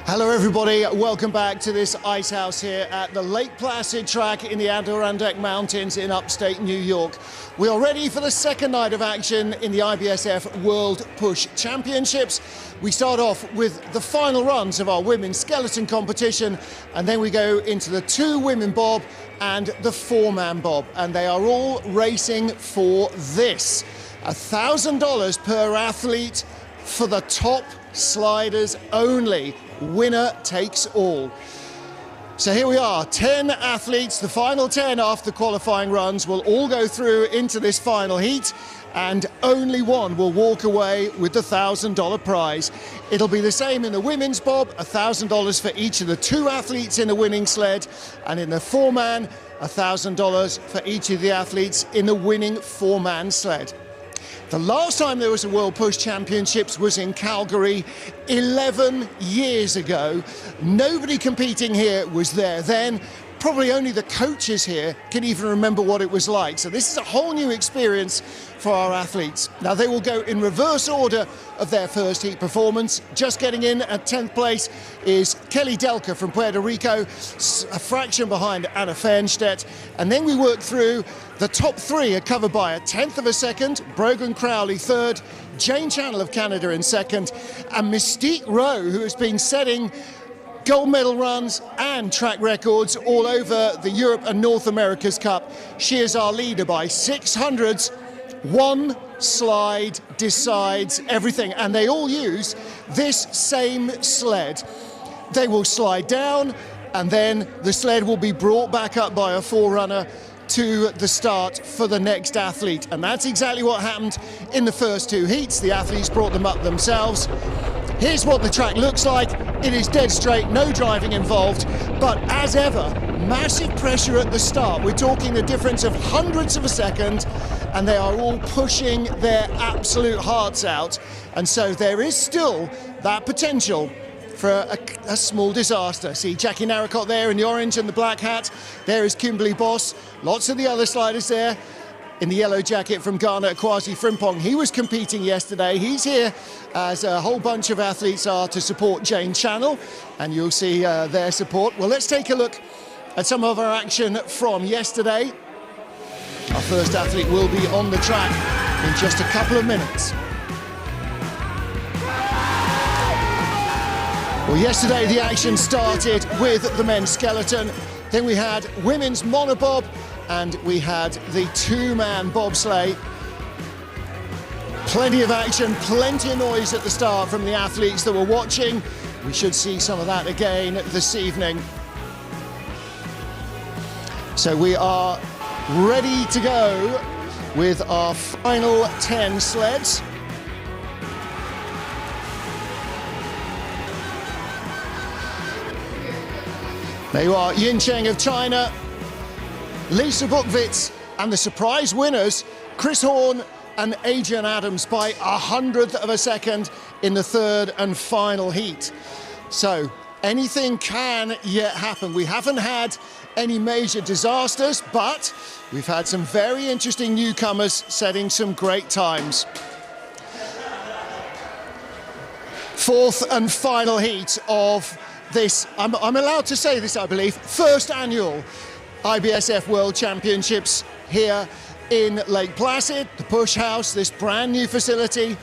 Hello everybody, welcome back to this ice house here at the Lake Placid track in the Adirondack Mountains in upstate New York. We are ready for the second night of action in the IBSF World Push Championships. We start off with the final runs of our women's skeleton competition, and then we go into the 2 women bob and the 4-man bob, and they are all racing for this. $1,000 per athlete for the top sliders only. Winner takes all. So here we are, 10 athletes, the final 10 after the qualifying runs will all go through into this final heat, and only one will walk away with the $1,000 prize. It'll be the same in the women's bob, $1,000 for each of the 2 athletes in the winning sled, and in the 4-man, $1,000 for each of the athletes in the winning 4-man sled. The last time there was a World Push Championships was in Calgary 11 years ago. Nobody competing here was there then. Probably only the coaches here can even remember what it was like. So this is a whole new experience for our athletes. Now they will go in reverse order of their first heat performance. Just getting in at 10th place is Kelly Delka from Puerto Rico, a fraction behind Anna Fernstedt. And then we work through the top 3 are covered by 1/10 of a second, Brogan Crowley 3rd, Jane Channel of Canada in 2nd, and Mystique Rowe, who has been setting gold medal runs and track records all over the Europe and North America's Cup. She is our leader by 600ths. One slide decides everything, and they all use this same sled. They will slide down, and then the sled will be brought back up by a forerunner to the start for the next athlete. And that's exactly what happened in the first 2 heats. The athletes brought them up themselves. Here's what the track looks like. It is dead straight, no driving involved, but as ever, massive pressure at the start. We're talking the difference of hundredths of a second, and they are all pushing their absolute hearts out. And so there is still that potential for a small disaster. See Jackie Narracott there in the orange and the black hat. There is Kimberly Boss. Lots of the other sliders there. In the yellow jacket from Ghana, Kwasi Frimpong. He was competing yesterday. He's here as a whole bunch of athletes are to support Jane Channel, and you'll see their support. Well, let's take a look at some of our action from yesterday. Our first athlete will be on the track in just a couple of minutes. Well, yesterday the action started with the men's skeleton. Then we had women's monobob, and we had the 2-man bobsleigh. Plenty of action, plenty of noise at the start from the athletes that were watching. We should see some of that again this evening. So we are ready to go with our final 10 sleds. There you are, Yin Cheng of China, Lisa Bukvitz, and the surprise winners, Chris Horn and Adrian Adams, by 100th of a second in the 3rd and final heat. So anything can yet happen. We haven't had any major disasters, but we've had some very interesting newcomers setting some great times. 4th and final heat of this, I'm allowed to say this, I believe, first annual IBSF World Championships here in Lake Placid, the Push House, this brand new facility.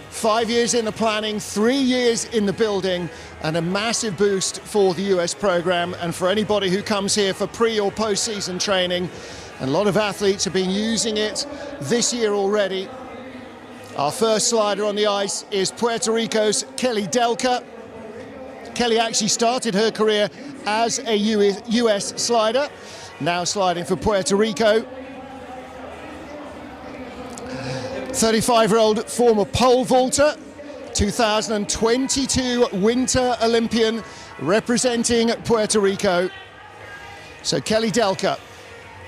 5 years in the planning, 3 years in the building, and a massive boost for the US program and for anybody who comes here for pre or post-season training. And a lot of athletes have been using it this year already. Our first slider on the ice is Puerto Rico's Kelly Delka. Kelly actually started her career as a US slider, now sliding for Puerto Rico. 35-year-old former pole vaulter, 2022 Winter Olympian representing Puerto Rico. So Kelly Delka,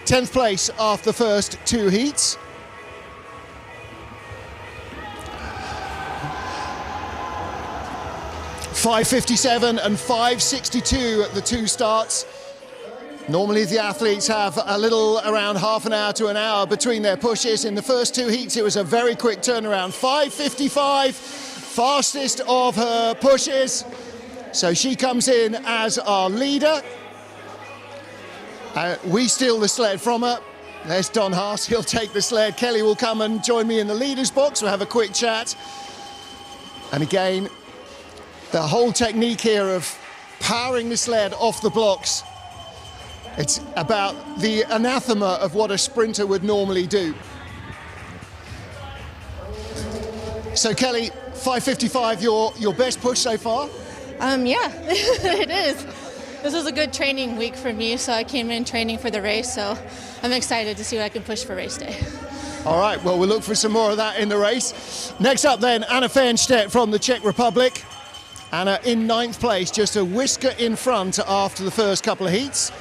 10th place after the first 2 heats. .557 and .562 at the 2 starts. Normally the athletes have a little around half an hour to an hour between their pushes. In the first 2 heats it was a very quick turnaround. .555, fastest of her pushes. So she comes in as our leader. We steal the sled from her. There's Don Haas, he'll take the sled. Kelly will come and join me in the leader's box. We'll have a quick chat. And again, the whole technique here of powering the sled off the blocks, it's about the anathema of what a sprinter would normally do. So Kelly, 5:55, your best push so far? Yeah, it is. This was a good training week for me, so I came in training for the race, so I'm excited to see what I can push for race day. All right, well, we'll look for some more of that in the race. Next up then, Anna Fernstedt from the Czech Republic. Anna in 9th place, just a whisker in front after the first couple of heats.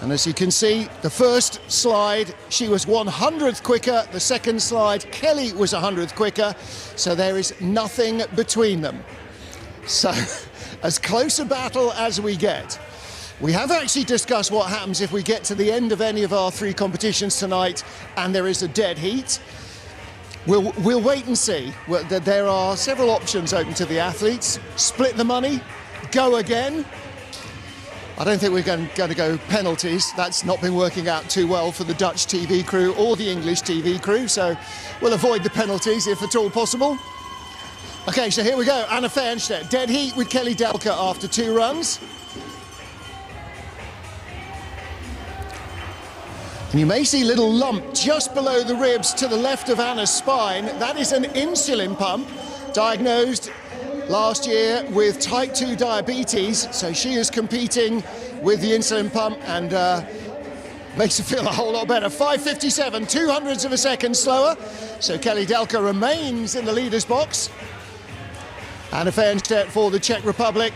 And as you can see, the first slide, she was 100th quicker. The second slide, Kelly was 100th quicker. So there is nothing between them. So as close a battle as we get. We have actually discussed what happens if we get to the end of any of our 3 competitions tonight and there is a dead heat. We'll wait and see. There are several options open to the athletes. Split the money, go again. I don't think we're going to go penalties. That's not been working out too well for the Dutch TV crew or the English TV crew, so we'll avoid the penalties if at all possible. Okay, so here we go. Anna Fernstedt, dead heat with Kelly Delker after 2 runs. And you may see a little lump just below the ribs to the left of Anna's spine. That is an insulin pump, diagnosed last year with type 2 diabetes. So she is competing with the insulin pump and makes her feel a whole lot better. 5:57, 200ths of a second slower. So Kelly Delker remains in the leader's box. Anna Fernstedt for the Czech Republic.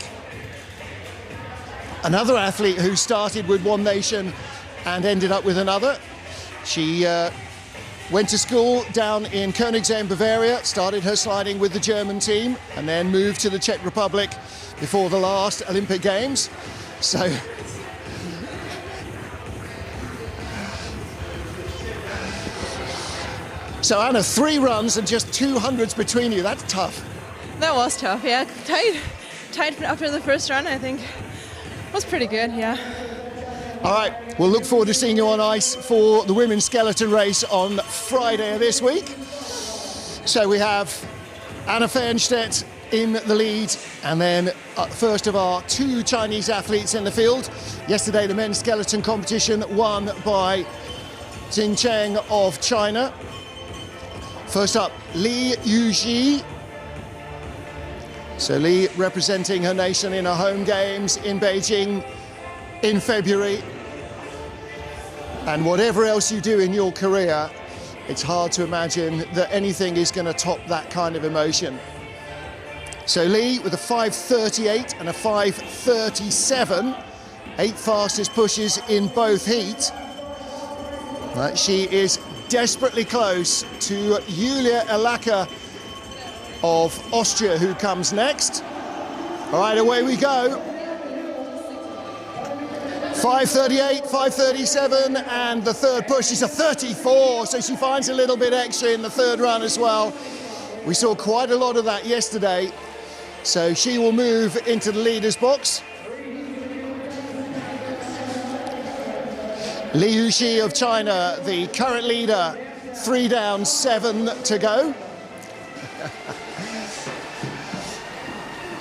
Another athlete who started with one nation and ended up with another. She went to school down in Königsegg, Bavaria, started her sliding with the German team, and then moved to the Czech Republic before the last Olympic Games. So Anna, 3 runs and just 200ths between you. That's tough. That was tough, yeah. Tight after the first run, I think. Was pretty good, yeah. All right, we'll look forward to seeing you on ice for the women's skeleton race on Friday of this week. So we have Anna Fernstedt in the lead, and then first of our 2 Chinese athletes in the field. Yesterday, the men's skeleton competition won by Jing Cheng of China. First up, Li Yuji. So Li representing her nation in her home games in Beijing in February. And whatever else you do in your career, it's hard to imagine that anything is going to top that kind of emotion. So Li with a 5:38 and a 5:37, 8 fastest pushes in both heats. She is desperately close to Julia Elaka of Austria, who comes next. All right, away we go. 5:38, 5:37, and the third push is a 34, so she finds a little bit extra in the third run as well. We saw quite a lot of that yesterday, so she will move into the leader's box. Li Yuxi of China, the current leader, 3 down, 7 to go.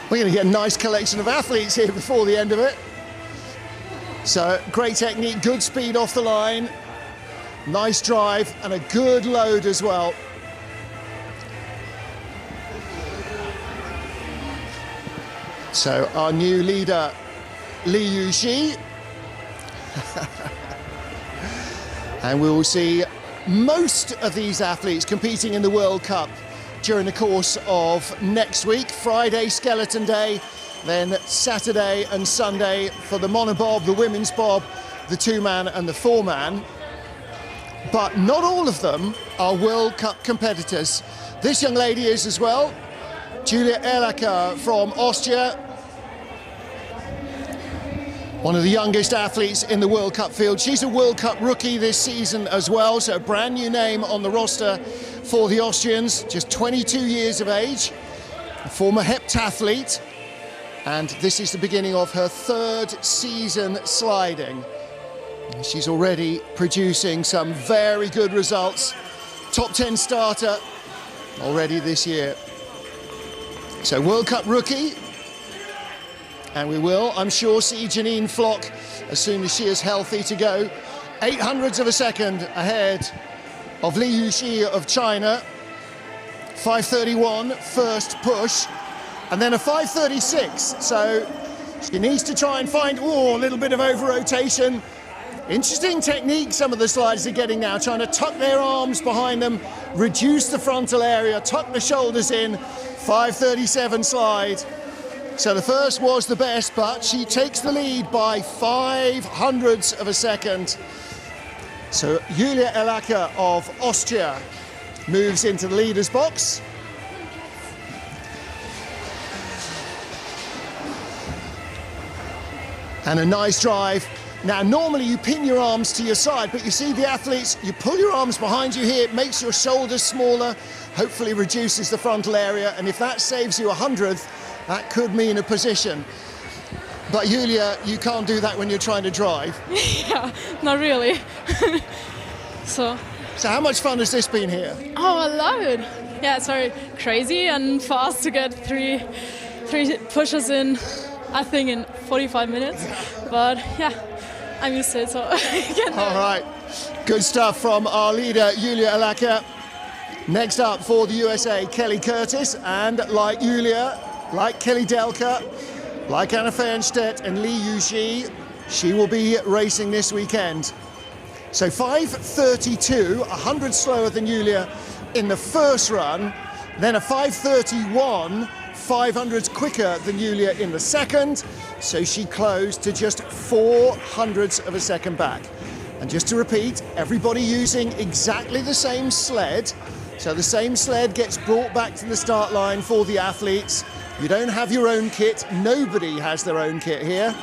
We're going to get a nice collection of athletes here before the end of it. So great technique, good speed off the line, nice drive and a good load as well. So our new leader, Li Yuxi. And we will see most of these athletes competing in the World Cup during the course of next week. Friday, Skeleton Day, then Saturday and Sunday for the Monobob, the women's bob, the 2-man and the 4-man. But not all of them are World Cup competitors. This young lady is as well, Julia Elaka from Austria. One of the youngest athletes in the World Cup field. She's a World Cup rookie this season as well, so a brand new name on the roster for the Austrians, just 22 years of age, a former heptathlete. And this is the beginning of her 3rd season sliding. She's already producing some very good results. Top 10 starter already this year. So World Cup rookie. And we will, I'm sure, see Janine Flock as soon as she is healthy to go. 0.08 of a second ahead of Li Yuxi of China. 5:31 first push, and then a 5:36. So she needs to try and find, a little bit of over-rotation. Interesting technique some of the sliders are getting now, trying to tuck their arms behind them, reduce the frontal area, tuck the shoulders in. 5:37 slide. So the first was the best, but she takes the lead by 0.05 of a second. So Julia Elacker of Austria moves into the leader's box. And a nice drive. Now, normally you pin your arms to your side, but you see the athletes, you pull your arms behind you here, it makes your shoulders smaller, hopefully reduces the frontal area, and if that saves you 100th, that could mean a position. But Julia, you can't do that when you're trying to drive. Yeah, not really. So how much fun has this been here? Oh, I love it. Yeah, it's very crazy and fast to get three pushes in, I think, in 45 minutes. But yeah, I'm used to it, so I can do it. All right, good stuff from our leader, Julia Elacker. Next up for the USA, Kelly Curtis, and like Julia, like Kelly Delker, like Anna Fernstedt and Li Yuxi, she will be racing this weekend. So 5:32, 100 slower than Julia in the first run, then a 5:31, 500s quicker than Julia in the second, so she closed to just 0.04 of a second back. And just to repeat, everybody using exactly the same sled, so the same sled gets brought back to the start line for the athletes. You don't have your own kit, nobody has their own kit here.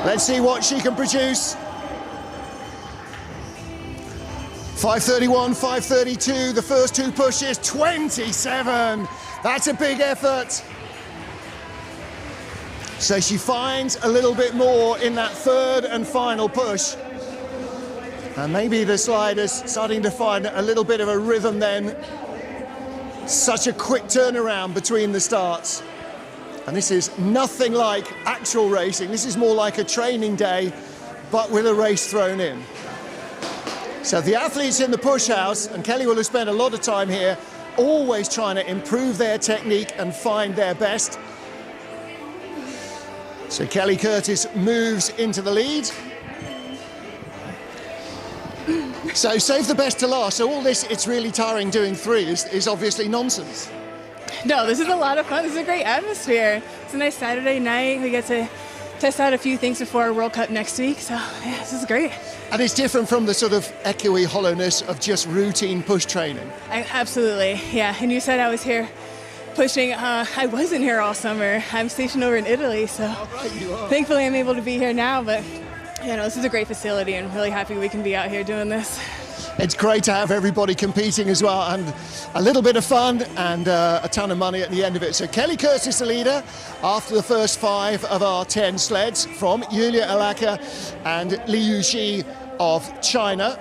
Let's see what she can produce. 5:31, 5:32, the first two pushes, 27. That's a big effort. So she finds a little bit more in that third and final push. And maybe the sliders starting to find a little bit of a rhythm then. Such a quick turnaround between the starts. And this is nothing like actual racing. This is more like a training day, but with a race thrown in. So the athletes in the push house, and Kelly will have spent a lot of time here, always trying to improve their technique and find their best. So Kelly Curtis moves into the lead. So save the best to last. So all this, it's really tiring doing three, is obviously nonsense. No, this is a lot of fun. This is a great atmosphere. It's a nice Saturday night. We get to test out a few things before our World Cup next week. So yeah, this is great. And it's different from the sort of echoey hollowness of just routine push training. Absolutely, yeah. And you said I was here pushing. I wasn't here all summer. I'm stationed over in Italy, so Right, you are. thankfully I'm able to be here now. But you know, this is a great facility, and really happy we can be out here doing this. It's great to have everybody competing as well, and a little bit of fun and a ton of money at the end of it. So Kelly Curtis, the leader, after the first 5 of our 10 sleds from Julia Elacker and Li Yuxi of China.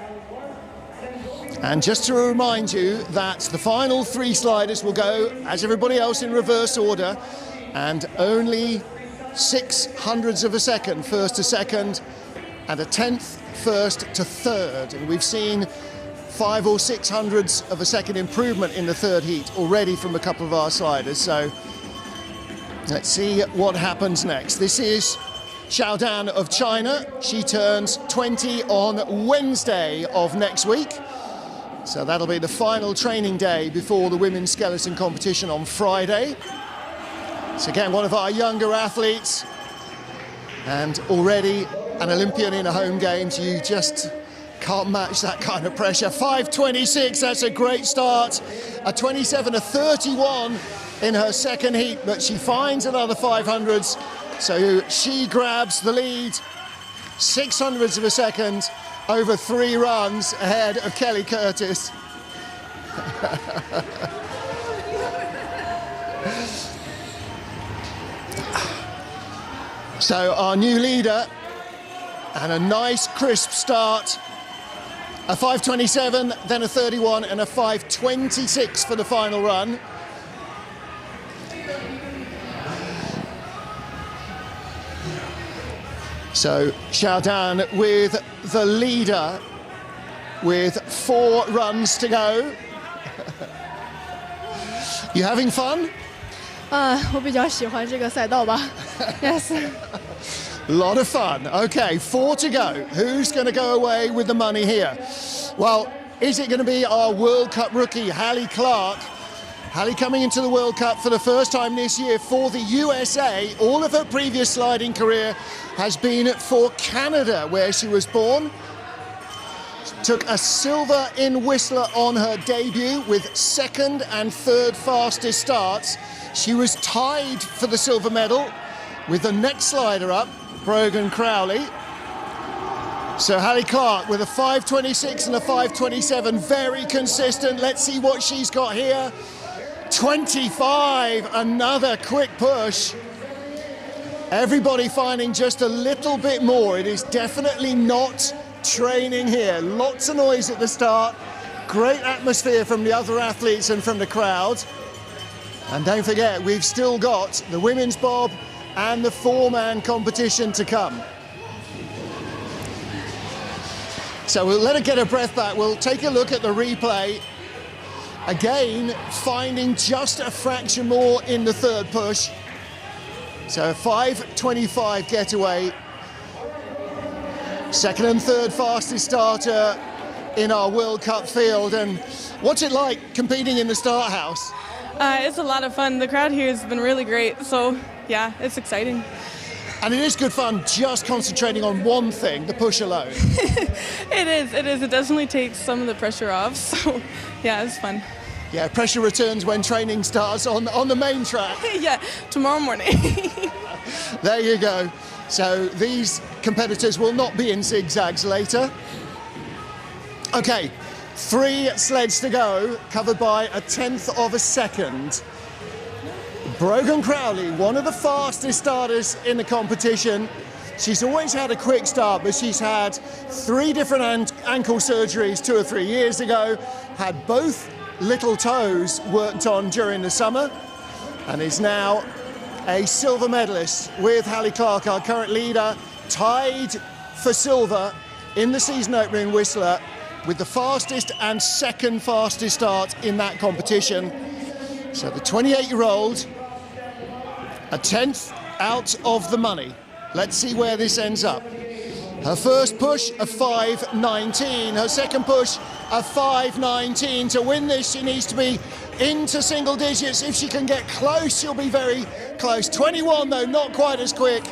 And just to remind you that the final 3 sliders will go, as everybody else, in reverse order, and only 0.06 of a second, first to second, and a 10th first to third. And we've seen 5 or 600ths of a second improvement in the third heat already from a couple of our sliders. So let's see what happens next. This is Xiaodan of China. She turns 20 on Wednesday of next week. So that'll be the final training day before the women's skeleton competition on Friday. So again, one of our younger athletes, and already an Olympian in a home games. You just can't match that kind of pressure. 5:26, that's a great start. A 27, a 31 in her second heat, but she finds another 500s. So she grabs the lead, 0.06 of a second over 3 runs ahead of Kelly Curtis. So our new leader, and a nice crisp start. A 5:27, then a 31, and a 5:26 for the final run. So Xiaodan with the leader with 4 runs to go. You having fun? 我比较喜欢这个赛道吧。Yes. A lot of fun. Okay, 4 to go. Who's going to go away with the money here? Well, is it going to be our World Cup rookie, Hallie Clark? Hallie coming into the World Cup for the first time this year for the USA. All of her previous sliding career has been for Canada, where she was born. Took a silver in Whistler on her debut with 2nd and 3rd fastest starts. She was tied for the silver medal with the next slider up, Brogan Crowley. So Hallie Clark with a 5:26 and a 5:27, very consistent. Let's see what she's got here. 25, another quick push. Everybody finding just a little bit more. It is definitely not training here. Lots of noise at the start. Great atmosphere from the other athletes and from the crowd. And don't forget, we've still got the women's bob and the 4-man competition to come. So we'll let her get her breath back. We'll take a look at the replay. Again, finding just a fraction more in the 3rd push. So a 5:25 getaway. 2nd and 3rd fastest starter in our World Cup field. And what's it like competing in the start house? It's a lot of fun. The crowd here has been really great. So yeah, it's exciting. And it is good fun just concentrating on one thing, the push alone. It is. It definitely takes some of the pressure off. So yeah, it's fun. Yeah, pressure returns when training starts on the main track. Yeah, tomorrow morning. There you go. So these competitors will not be in zigzags later. Okay, 3 sleds to go, covered by a 1/10 of a second. Brogan Crowley, one of the fastest starters in the competition. She's always had a quick start, but she's had 3 different ankle surgeries 2 or 3 years ago, had both little toes worked on during the summer, and is now a silver medalist with Hallie Clark, our current leader, tied for silver in the season opener in Whistler with the fastest and 2nd fastest start in that competition. So the 28-year-old, a 1/10 out of the money. Let's see where this ends up. Her first push, a 5:19. Her second push, a 5:19. To win this, she needs to be into single digits. If she can get close, she'll be very close. 21, though, not quite as quick.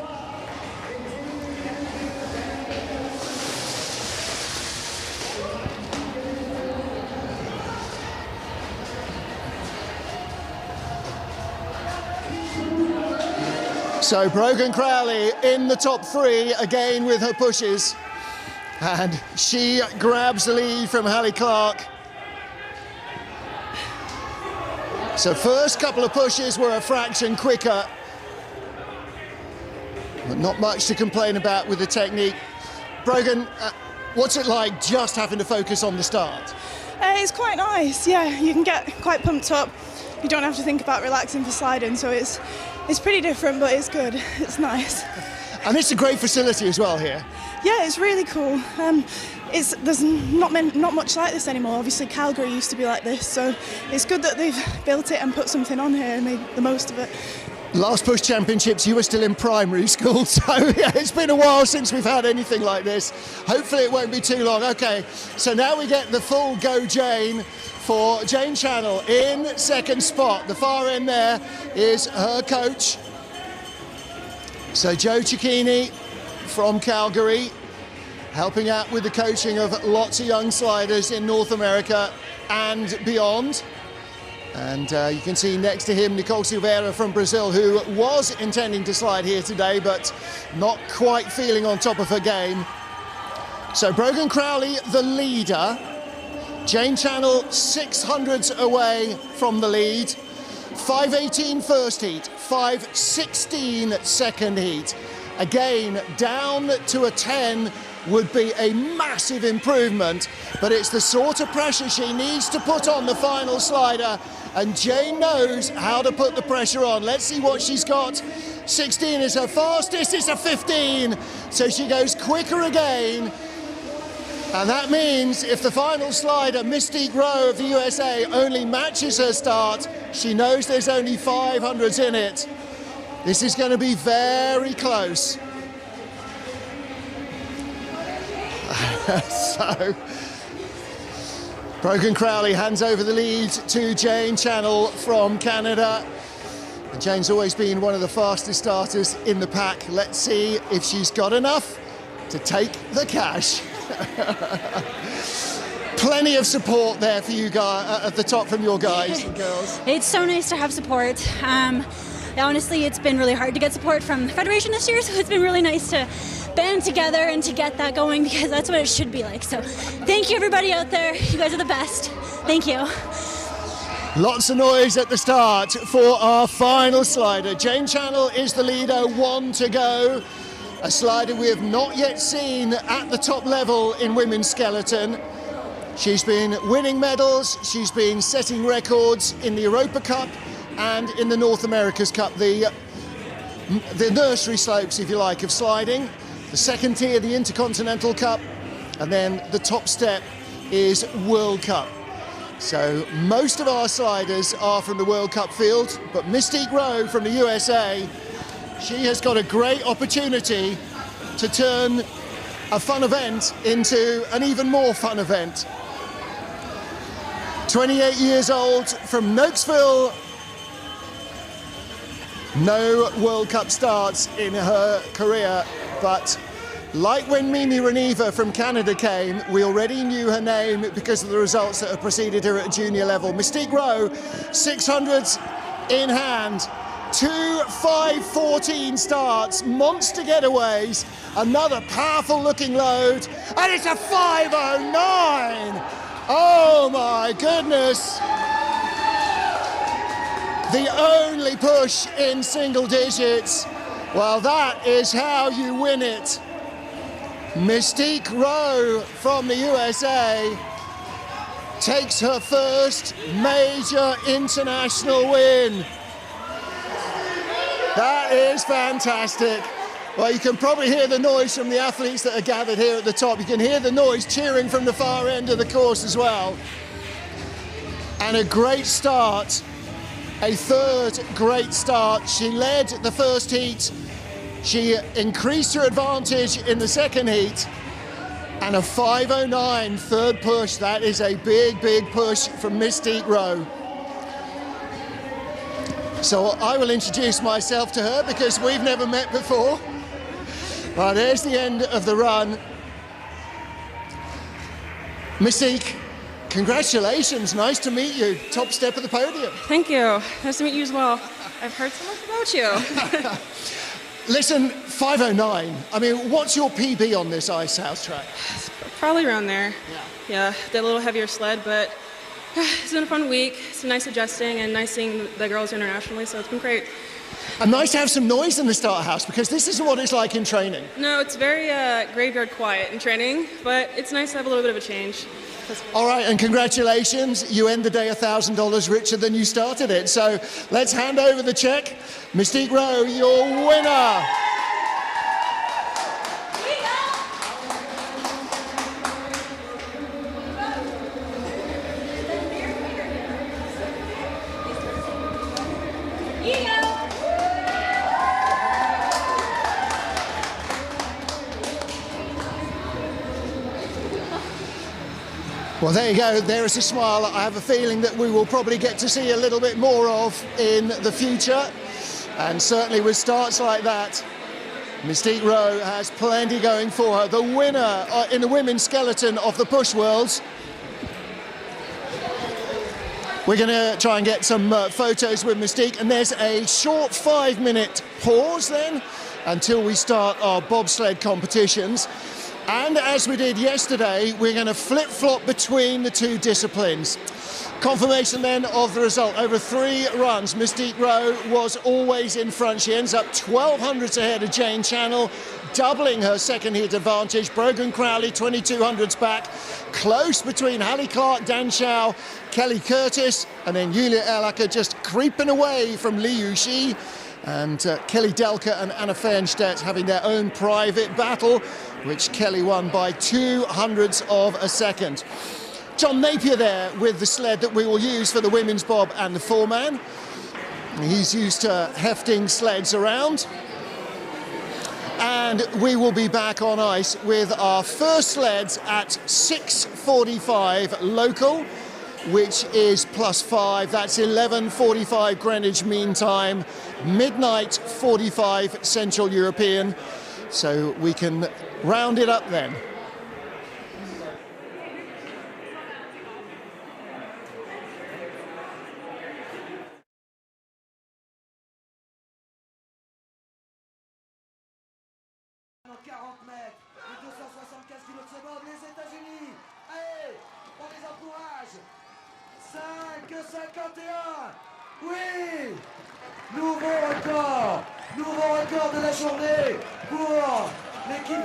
So Brogan Crowley in the top 3 again with her pushes, and she grabs the lead from Hallie Clark. So first couple of pushes were a fraction quicker, but not much to complain about with the technique. Brogan, what's it like just having to focus on the start? It's quite nice, yeah. You can get quite pumped up. You don't have to think about relaxing for sliding, so it's pretty different, but it's good. It's nice. And it's a great facility as well here. Yeah, it's really cool. There's not much like this anymore. Obviously, Calgary used to be like this, so it's good that they've built it and put something on here and made the most of it. Last PushChampionships, you were still in primary school, so yeah, it's been a while since we've had anything like this. Hopefully it won't be too long. Okay, so now we get the full Go Jane for Jane Channel in 2nd spot. The far end there is her coach. So Joe Cicchini from Calgary, helping out with the coaching of lots of young sliders in North America and beyond. And you can see next to him Nicole Silveira from Brazil, who was intending to slide here today, but not quite feeling on top of her game. So Brogan Crowley, the leader. Jane Channel 600s away from the lead. 5:18 first heat, 5:16 second heat. Again, down to a 10 would be a massive improvement, but it's the sort of pressure she needs to put on the final slider, and Jane knows how to put the pressure on. Let's see what she's got. 16 is her fastest, it's a 15, so she goes quicker again. And that means if the final slider, Mystique Rowe of the USA, only matches her start, she knows there's only 500s in it. This is going to be very close. So, Brogan Crowley hands over the lead to Jane Channel from Canada. And Jane's always been one of the fastest starters in the pack. Let's see if she's got enough to take the cash. Plenty of support there for you guys at the top from your guys and girls. It's so nice to have support. Honestly, it's been really hard to get support from the Federation this year, so it's been really nice to band together and to get that going, because that's what it should be like. So thank you everybody out there. You guys are the best. Thank you. Lots of noise at the start for our final slider. Jane Channel is the leader, 1 to go. A slider we have not yet seen at the top level in women's skeleton. She's been winning medals, she's been setting records in the Europa Cup and in the North America's Cup, the nursery slopes, if you like, of sliding. The second tier, the Intercontinental Cup, and then the top step is World Cup. So most of our sliders are from the World Cup field, but Mystique Rowe from the USA, she has got a great opportunity to turn a fun event into an even more fun event. 28 years old, from Noakesville. No World Cup starts in her career, but like when Mimi Reneva from Canada came, we already knew her name because of the results that have preceded her at junior level. Mystique Rowe, 600s in hand, 2 5:14 starts, monster getaways, another powerful looking load, and it's a 5:09. Oh my goodness. The only push in single digits. Well, that is how you win it. Mystique Rowe from the USA takes her first major international win. That is fantastic. Well, you can probably hear the noise from the athletes that are gathered here at the top. You can hear the noise cheering from the far end of the course as well. And a great start, a third great start. She led the first heat. She increased her advantage in the second heat. And a 5:09 third push. That is a big, big push from Mystique Rowe. So I will introduce myself to her because we've never met before. Well, there's the end of the run. Mystique, congratulations, nice to meet you. Top step of the podium. Thank you, nice to meet you as well. I've heard so much about you. Listen, 5:09, I mean, what's your PB on this ice house track? Probably around there. Yeah, did a little heavier sled, but it's been a fun week. It's been nice adjusting and nice seeing the girls internationally, so it's been great. And nice to have some noise in the start house because this isn't what it's like in training. No, it's very graveyard quiet in training, but it's nice to have a little bit of a change. All right, and congratulations. You end the day $1,000 richer than you started it. So let's hand over the check. Mystique Rowe, your winner. Well, there you go. There is a smile I have a feeling that we will probably get to see a little bit more of in the future. And certainly with starts like that, Mystique Rowe has plenty going for her. The winner in the women's skeleton of the Push Worlds. We're going to try and get some photos with Mystique. And there's a short 5-minute pause then until we start our bobsled competitions. And as we did yesterday, we're going to flip-flop between the two disciplines. Confirmation then of the result. Over 3 runs, Mystique Rowe was always in front. She ends up 1200s ahead of Jane Channel, doubling her second heat advantage. Brogan Crowley 2200s back. Close between Hallie Clark, Dan Chow, Kelly Curtis, and then Yulia Erlacher just creeping away from Li Yuxi. And Kelly Delka and Anna Fernstedt having their own private battle, which Kelly won by 200ths of a second. John Napier there with the sled that we will use for the women's bob and the 4-man. He's used to hefting sleds around. And we will be back on ice with our first sleds at 6:45 local, which is +5. That's 11:45 Greenwich Mean Time, midnight 45 Central European. So we can round it up then. Oui, nouveau record de la journée pour l'équipe.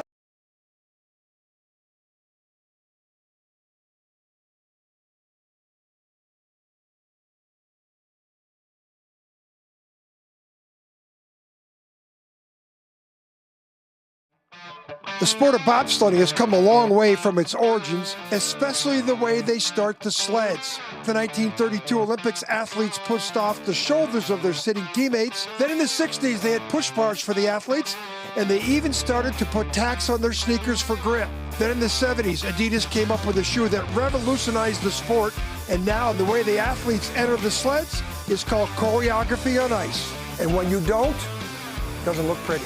The sport of bobsledding has come a long way from its origins, especially the way they start the sleds. The 1932 Olympics, athletes pushed off the shoulders of their sitting teammates. Then in the 60s, they had push bars for the athletes, and they even started to put tacks on their sneakers for grip. Then in the 70s, Adidas came up with a shoe that revolutionized the sport, and now the way the athletes enter the sleds is called choreography on ice. And when you don't, it doesn't look pretty.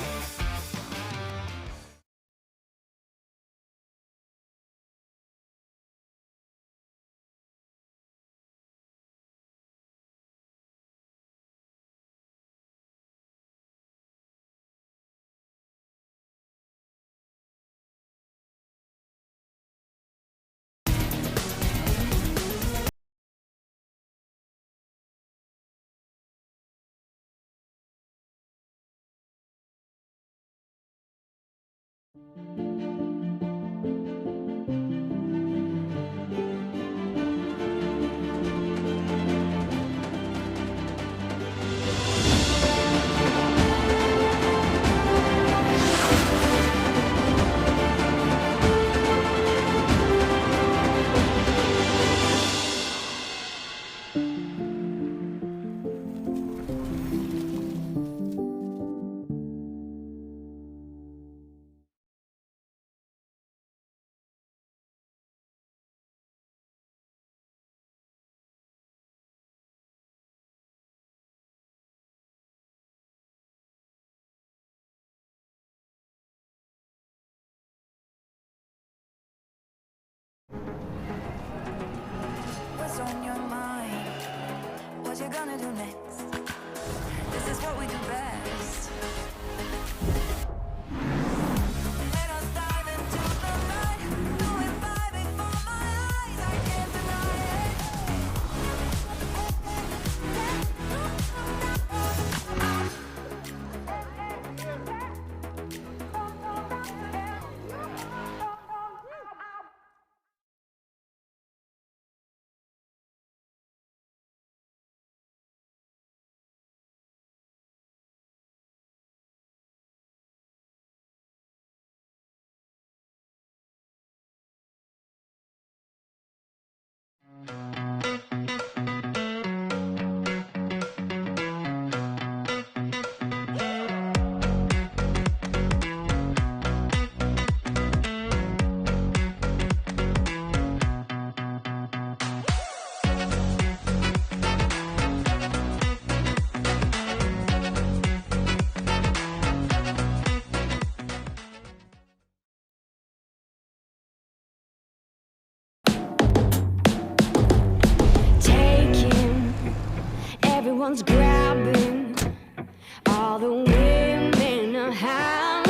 What's on your mind? What you gonna do next? This is what we do best. Let us dive into the night. Do it by before my eyes. I can't deny it. Everyone's grabbing, all the women are howling.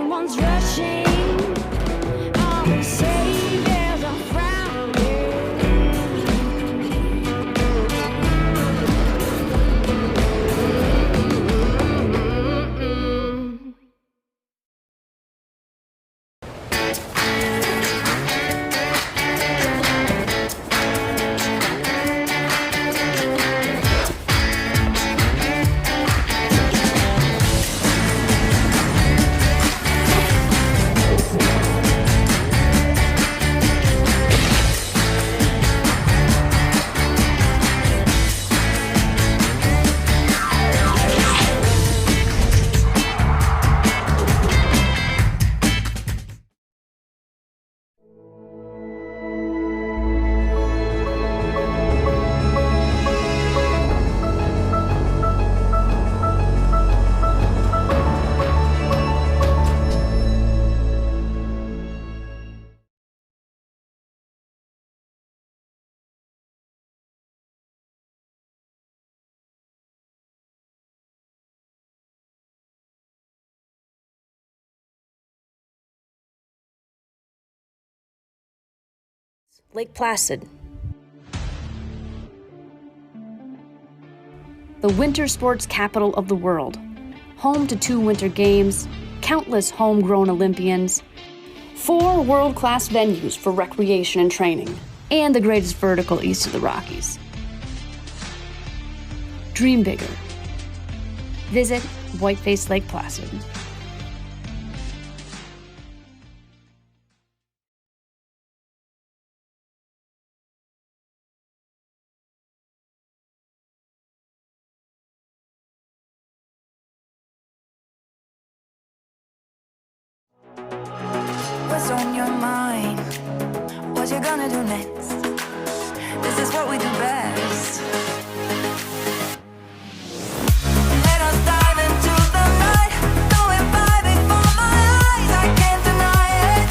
everyone's rushing. All the saviors are frowning. Lake Placid. The winter sports capital of the world. Home to 2 winter games, countless homegrown Olympians, 4 world-class venues for recreation and training, and the greatest vertical east of the Rockies. Dream bigger. Visit Whiteface Lake Placid. What's on your mind? What you gonna do next? This is what we do best. Let us dive into the night. Do it by before my eyes. I can't deny it.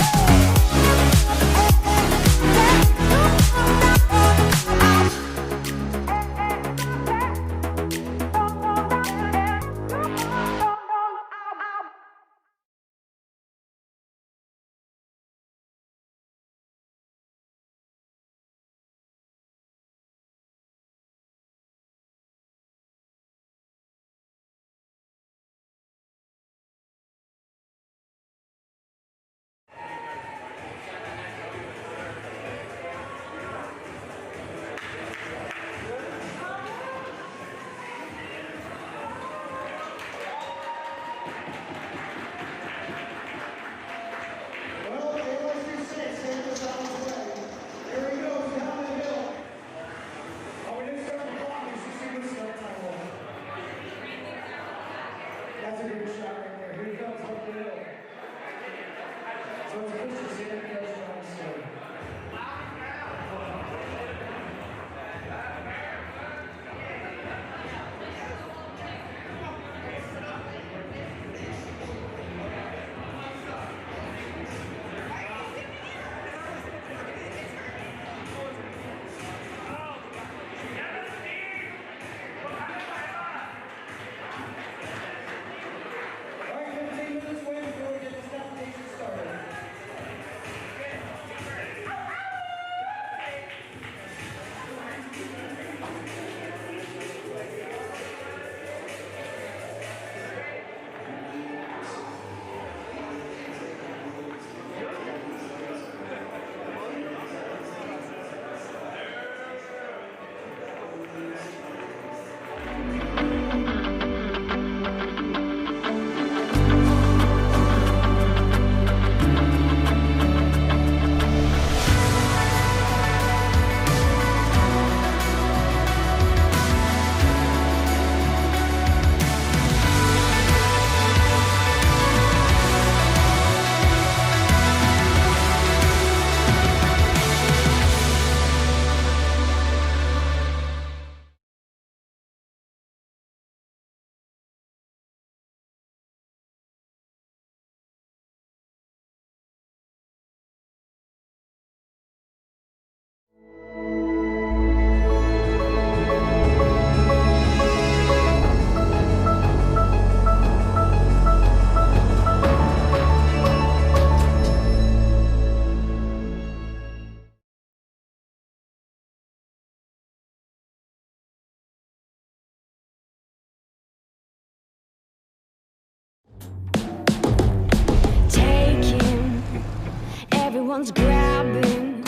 Everyone's grabbing,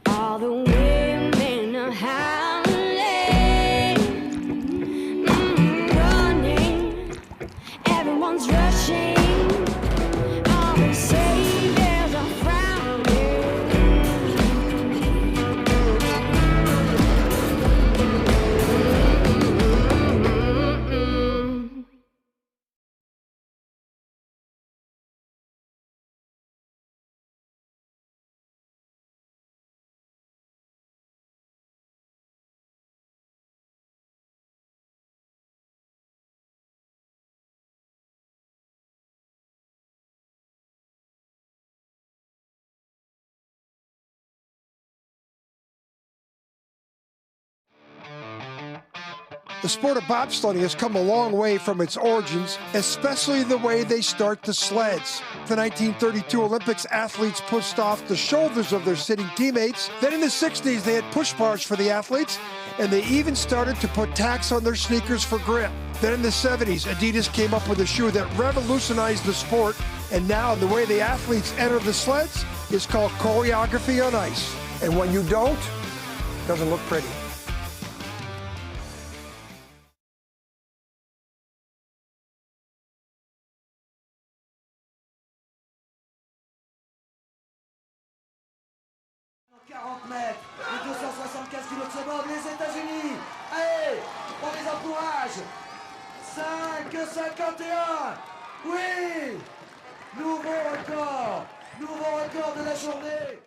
all the women are howling, running, everyone's rushing, all the saviors are frowning. The sport of bobsledding has come a long way from its origins, especially the way they start the sleds. The 1932 Olympics, athletes pushed off the shoulders of their sitting teammates. Then in the 60s, they had push bars for the athletes, and they even started to put tacks on their sneakers for grip. Then in the 70s, Adidas came up with a shoe that revolutionized the sport, and now the way the athletes enter the sleds is called choreography on ice. And when you don't, it doesn't look pretty. Mètres, les 275 kg de seconde, les États-Unis. Allez, on les encourage. 5,51. Oui, nouveau record de la journée.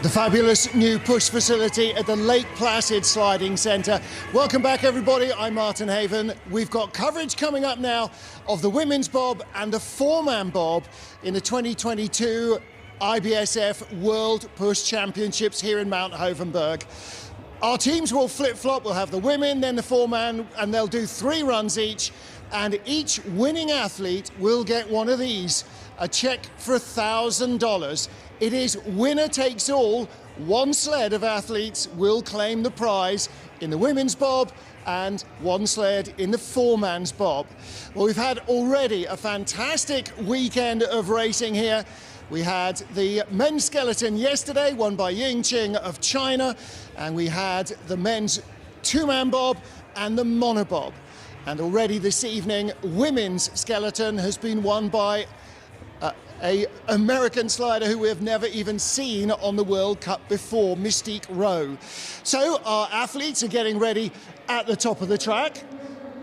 The fabulous new push facility at the Lake Placid Sliding Centre. Welcome back, everybody. I'm Martin Haven. We've got coverage coming up now of the women's bob and the four-man bob in the 2022 IBSF World Push Championships here in Mount Hovenberg. Our teams will flip-flop. We'll have the women, then the four-man, and they'll do 3 runs each. And each winning athlete will get one of these, a check for $1,000. It is winner takes all. One sled of athletes will claim the prize in the women's bob and one sled in the four-man's bob. Well, we've had already a fantastic weekend of racing here. We had the men's skeleton yesterday, won by Ying Qing of China, and we had the men's two-man bob and the monobob. And already this evening, women's skeleton has been won by a American slider who we have never even seen on the World Cup before, Mystique Rowe. So our athletes are getting ready at the top of the track,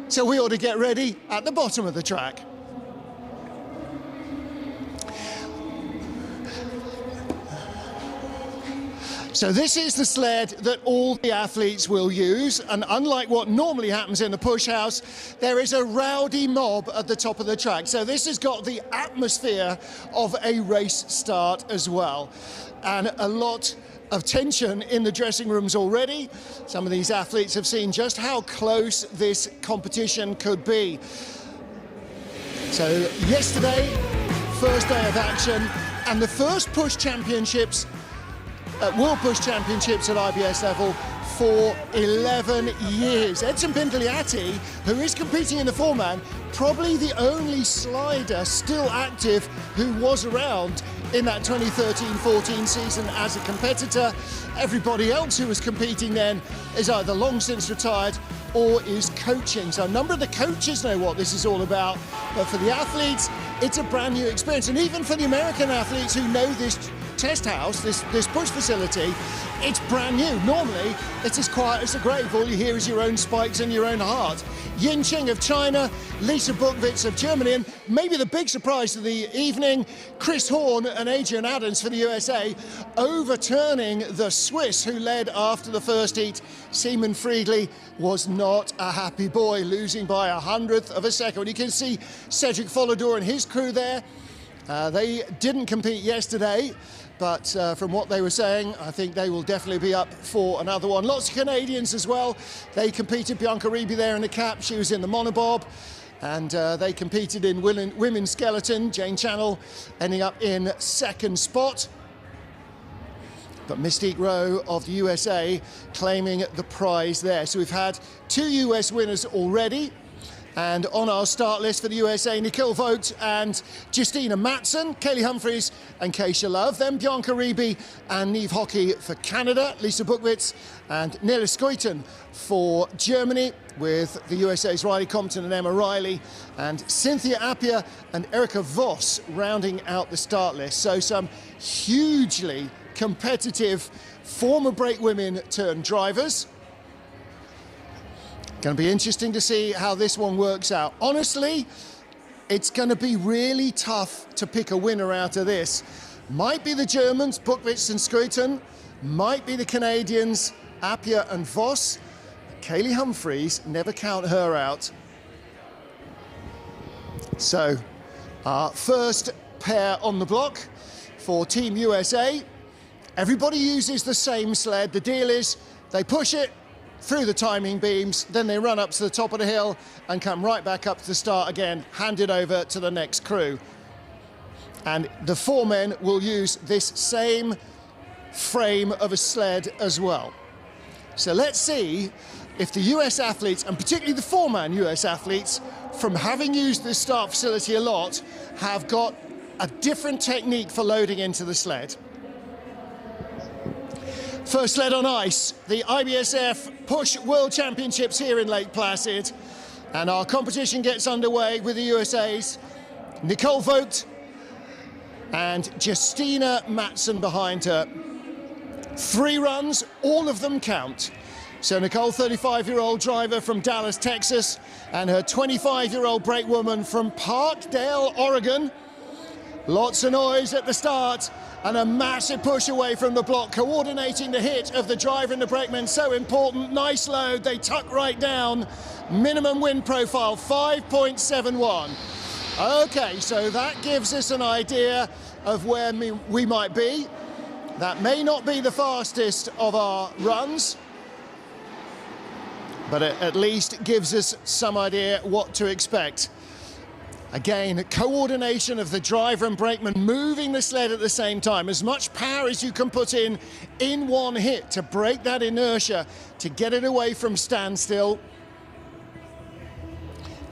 so we ought to get ready at the bottom of the track. So this is the sled that all the athletes will use, and unlike what normally happens in the push house, there is a rowdy mob at the top of the track. So this has got the atmosphere of a race start as well, and a lot of tension in the dressing rooms already. Some of these athletes have seen just how close this competition could be. So yesterday, first day of action, and the first push championships, World Push Championships at IBS level for 11 years. Edson Pintiliati, who is competing in the four-man, probably the only slider still active who was around in that 2013-14 season as a competitor. Everybody else who was competing then is either long since retired or is coaching. So a number of the coaches know what this is all about, but for the athletes, it's a brand new experience. And even for the American athletes who know this test house, this push facility, it's brand new. Normally, it's as quiet as the grave. All you hear is your own spikes and your own heart. Ying Qing of China, Lisa Buchwitz of Germany, and maybe the big surprise of the evening, Chris Horn and Adrian Adams for the USA, overturning the Swiss who led after the first heat. Simon Friedli was not a happy boy, losing by 100th of a second. You can see Cedric Follador and his crew there. They didn't compete yesterday, but from what they were saying, I think they will definitely be up for another one. Lots of Canadians as well. They competed. Bianca Reeby there in the cap. She was in the monobob. And they competed in women's skeleton. Jane Channel ending up in second spot. But Mystique Rowe of the USA claiming the prize there. So we've had 2 US winners already. And on our start list for the USA, Nicole Vogt and Justina Matson, Kaylee Humphries and Keisha Love. Then Bianca Reeby and Niamh Hockey for Canada, Lisa Buchwitz and Nele Schouten for Germany, with the USA's Riley Compton and Emma Riley, and Cynthia Appia and Erica Voss rounding out the start list. So some hugely competitive former brake women turned drivers. Going to be interesting to see how this one works out. Honestly, it's going to be really tough to pick a winner out of this. Might be the Germans, Buchwitz and Schouten. Might be the Canadians, Appia and Voss. Kaylee Humphries, never count her out. So, our first pair on the block for Team USA. Everybody uses the same sled. The deal is they push it through the timing beams, then they run up to the top of the hill and come right back up to the start again, hand it over to the next crew. And the 4 men will use this same frame of a sled as well. So let's see if the US athletes, and particularly the 4-man US athletes, from having used this start facility a lot, have got a different technique for loading into the sled. First sled on ice, the IBSF Push World Championships here in Lake Placid. And our competition gets underway with the USA's Nicole Vogt and Justina Matson behind her. 3 runs, all of them count. So Nicole, 35-year-old driver from Dallas, Texas, and her 25-year-old brake woman from Parkdale, Oregon, Lots of noise at the start and a massive push away from the block. Coordinating the hit of the driver and the brakeman, so important. Nice load, they tuck right down. Minimum wind profile, 5.71. Okay, so that gives us an idea of where we might be. That may not be the fastest of our runs, but it at least gives us some idea what to expect. Again, coordination of the driver and brakeman moving the sled at the same time. As much power as you can put in one hit to break that inertia, to get it away from standstill.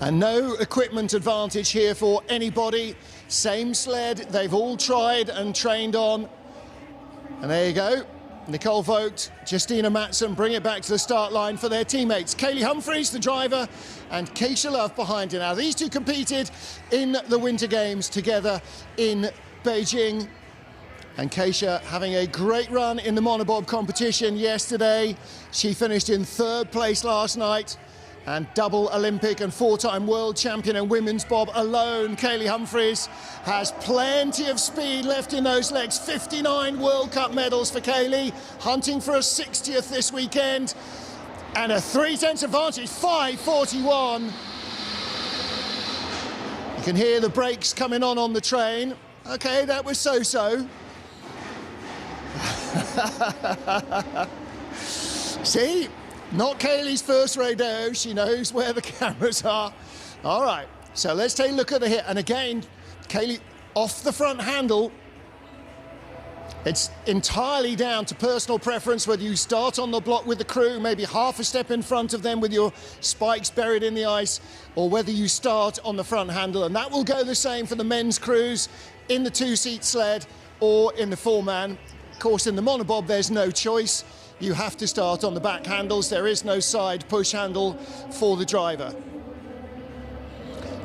And no equipment advantage here for anybody. Same sled they've all tried and trained on. And there you go. Nicole Vogt, Justina Matson bring it back to the start line for their teammates. Kaylee Humphries, the driver, and Keisha Love behind her. Now, these two competed in the Winter Games together in Beijing. And Keisha having a great run in the Monobob competition yesterday. She finished in 3rd place last night. And double Olympic and 4-time world champion in women's bob alone. Kaylee Humphries has plenty of speed left in those legs. 59 World Cup medals for Kaylee, hunting for a 60th this weekend. And a 3/10 advantage, 5:41. You can hear the brakes coming on the train. Okay, that was so-so. See? Not Kaylee's first rodeo. She knows where the cameras are. All right, so let's take a look at the hit. And again, Kaylee off the front handle. It's entirely down to personal preference, whether you start on the block with the crew, maybe half a step in front of them with your spikes buried in the ice, or whether you start on the front handle. And that will go the same for the men's crews in the 2-seat sled or in the 4-man. Of course, in the Monobob, there's no choice. You have to start on the back handles. There is no side push handle for the driver.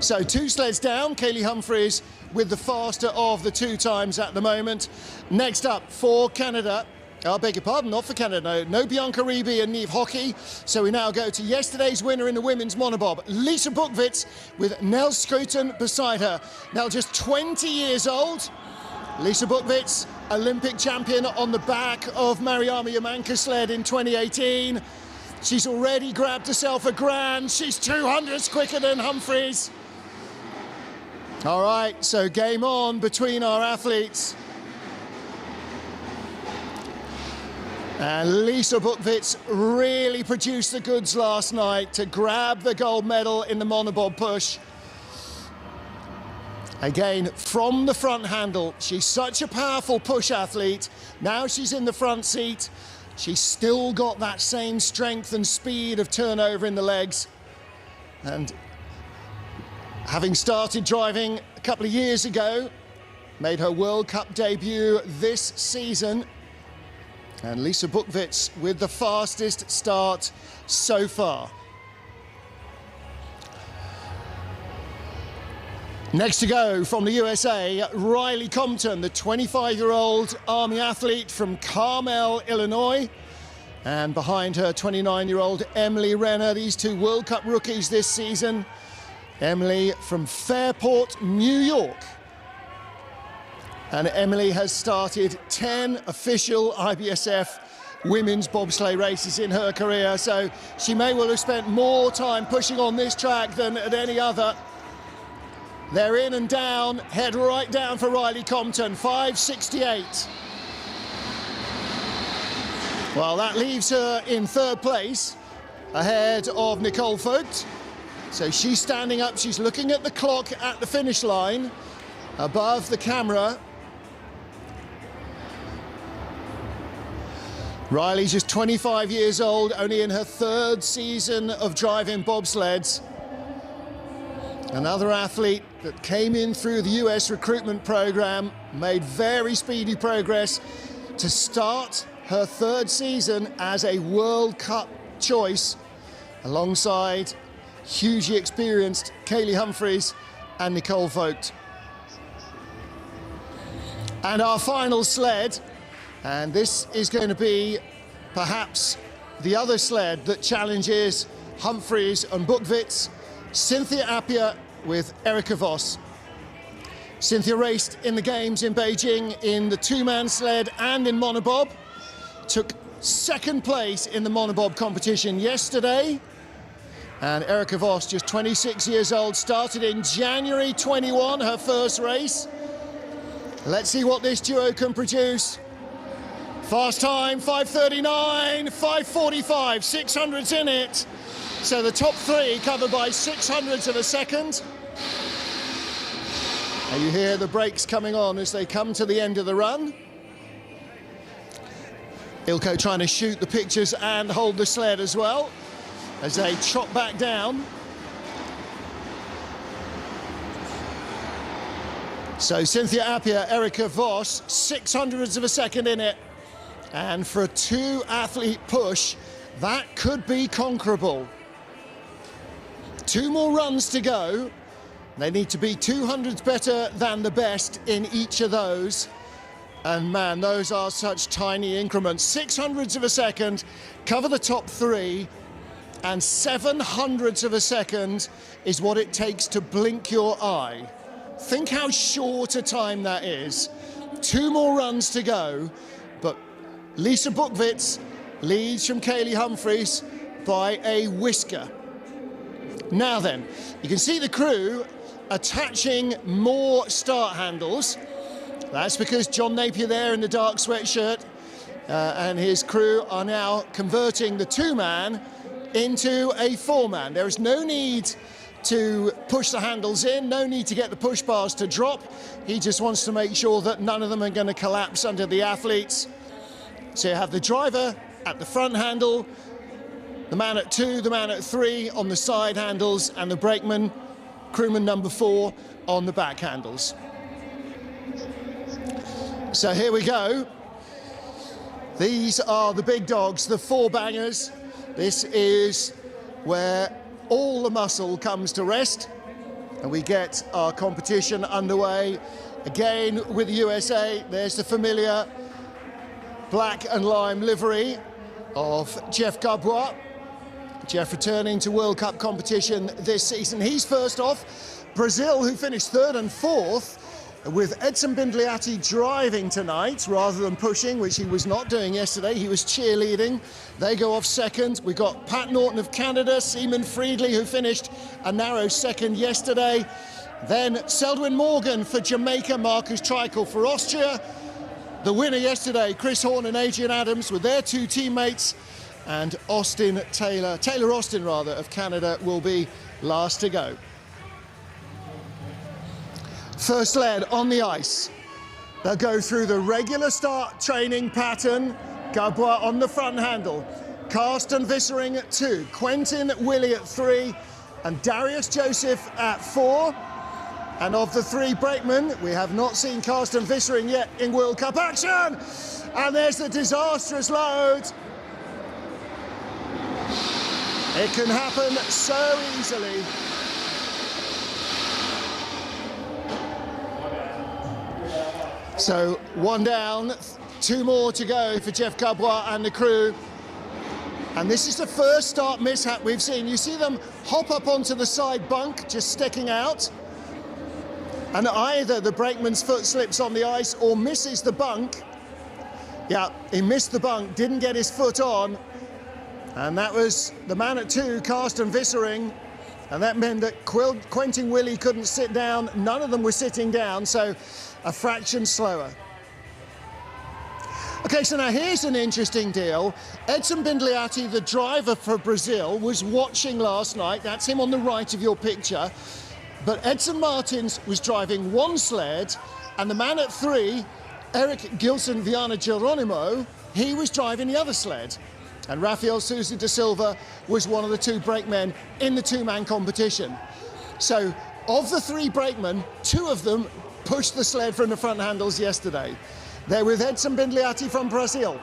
So 2 sleds down, Kaylee Humphries with the faster of the 2 times at the moment. Next up for Canada, I beg your pardon, not for Canada, no Bianca Reeby and Neve Hockey. So we now go to yesterday's winner in the women's Monobob, Lisa Bukvits, with Nell Scruton beside her. Nell just 20 years old. Lisa Bukvits, Olympic champion on the back of Mariama Yamanka's sled in 2018. She's already grabbed herself a grand. She's 200s quicker than Humphries. All right, so game on between our athletes. And Lisa Bukvits really produced the goods last night to grab the gold medal in the Monobob push. Again, from the front handle, she's such a powerful push athlete. Now she's in the front seat. She's still got that same strength and speed of turnover in the legs. And having started driving a couple of years ago, made her World Cup debut this season. And Lisa Bukvits with the fastest start so far. Next to go from the USA, Riley Compton, the 25-year-old Army athlete from Carmel, Illinois. And behind her, 29-year-old Emily Renner, these 2 World Cup rookies this season. Emily from Fairport, New York. And Emily has started 10 official IBSF women's bobsleigh races in her career, so she may well have spent more time pushing on this track than at any other. They're in and down, head right down for Riley Compton, 5:68. Well, that leaves her in 3rd place, ahead of Nicole Vogt. So she's standing up, she's looking at the clock at the finish line, above the camera. Riley's just 25 years old, only in her 3rd season of driving bobsleds. Another athlete that came in through the US recruitment program, made very speedy progress to start her 3rd season as a World Cup choice, alongside hugely experienced Kaylee Humphries and Nicole Vogt. And our final sled, and this is going to be perhaps the other sled that challenges Humphries and Bukvits, Cynthia Appia with Erica Voss. Cynthia raced in the games in Beijing in the two-man sled and in monobob. Took second place in the monobob competition yesterday. And Erica Voss, just 26 years old, started in January 21, her first race. Let's see what this duo can produce. Fast time, 5:39, 5:45, 600s in it. So the top three covered by 600ths of a second. And you hear the brakes coming on as they come to the end of the run. Ilko trying to shoot the pictures and hold the sled as well as they trot back down. So Cynthia Appia, Erica Voss, 600ths of a second in it. And for a two-athlete push, that could be conquerable. 2 more runs to go. They need to be 200ths better than the best in each of those. And man, those are such tiny increments. 600ths of a second, cover the top 3, and 700ths of a second is what it takes to blink your eye. Think how short a time that is. 2 more runs to go, but Lisa Buchwitz leads from Kaylee Humphreys by a whisker. Now then, you can see the crew attaching more start handles. That's because John Napier there in the dark sweatshirt and his crew are now converting the 2-man into a 4-man. There is no need to push the handles in, no need to get the push bars to drop. He just wants to make sure that none of them are going to collapse under the athletes. So you have the driver at the front handle, the man at 2, the man at 3 on the side handles, and the brakeman, crewman number 4, on the back handles. So here we go. These are the big dogs, the 4-bangers. This is where all the muscle comes to rest, and we get our competition underway. Again with the USA, there's the familiar black and lime livery of Jeff Gabois. Jeff returning to World Cup competition this season. He's first off. Brazil, who finished 3rd and 4th, with Edson Bindliati driving tonight rather than pushing, which he was not doing yesterday. He was cheerleading. They go off second. We've got Pat Norton of Canada, Seaman Friedley, who finished a narrow second yesterday. Then Selwyn Morgan for Jamaica, Marcus Treichel for Austria. The winner yesterday, Chris Horn and Adrian Adams, with their 2 teammates. And Taylor Austin of Canada, will be last to go. First sled on the ice. They'll go through the regular start training pattern. Gabois on the front handle. Carsten Vissering at 2. Quentin Willie at 3. And Darius Joseph at 4. And of the 3 brakemen, we have not seen Carsten Vissering yet in World Cup action. And there's the disastrous load. It can happen so easily. So 1 down, 2 more to go for Jeff Gabois and the crew. And this is the first start mishap we've seen. You see them hop up onto the side bunk, just sticking out. And either the brakeman's foot slips on the ice or misses the bunk. Yeah, he missed the bunk, didn't get his foot on. And that was the man at 2, Carsten Vissering. And that meant that Quentin Willie couldn't sit down. None of them were sitting down, so a fraction slower. Okay, so now here's an interesting deal. Edson Bindliati, the driver for Brazil, was watching last night. That's him on the right of your picture. But Edson Martins was driving 1 sled, and the man at 3, Eric Gilson Viana Geronimo, he was driving the other sled. And Rafael Sousa da Silva was one of the 2 brakemen in the 2-man competition. So of the 3 brakemen, 2 of them pushed the sled from the front handles yesterday. They're with Edson Bindliati from Brazil.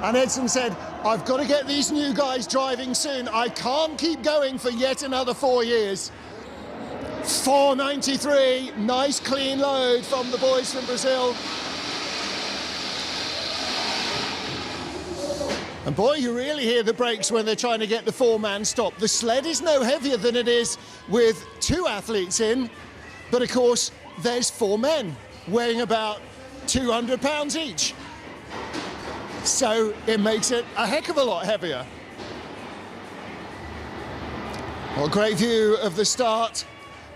And Edson said, I've got to get these new guys driving soon. I can't keep going for yet another 4 years. 493, nice clean load from the boys from Brazil. And boy, you really hear the brakes when they're trying to get the 4-man stop. The sled is no heavier than it is with 2 athletes in, but of course, there's 4 men weighing about 200 pounds each. So it makes it a heck of a lot heavier. Well, great view of the start.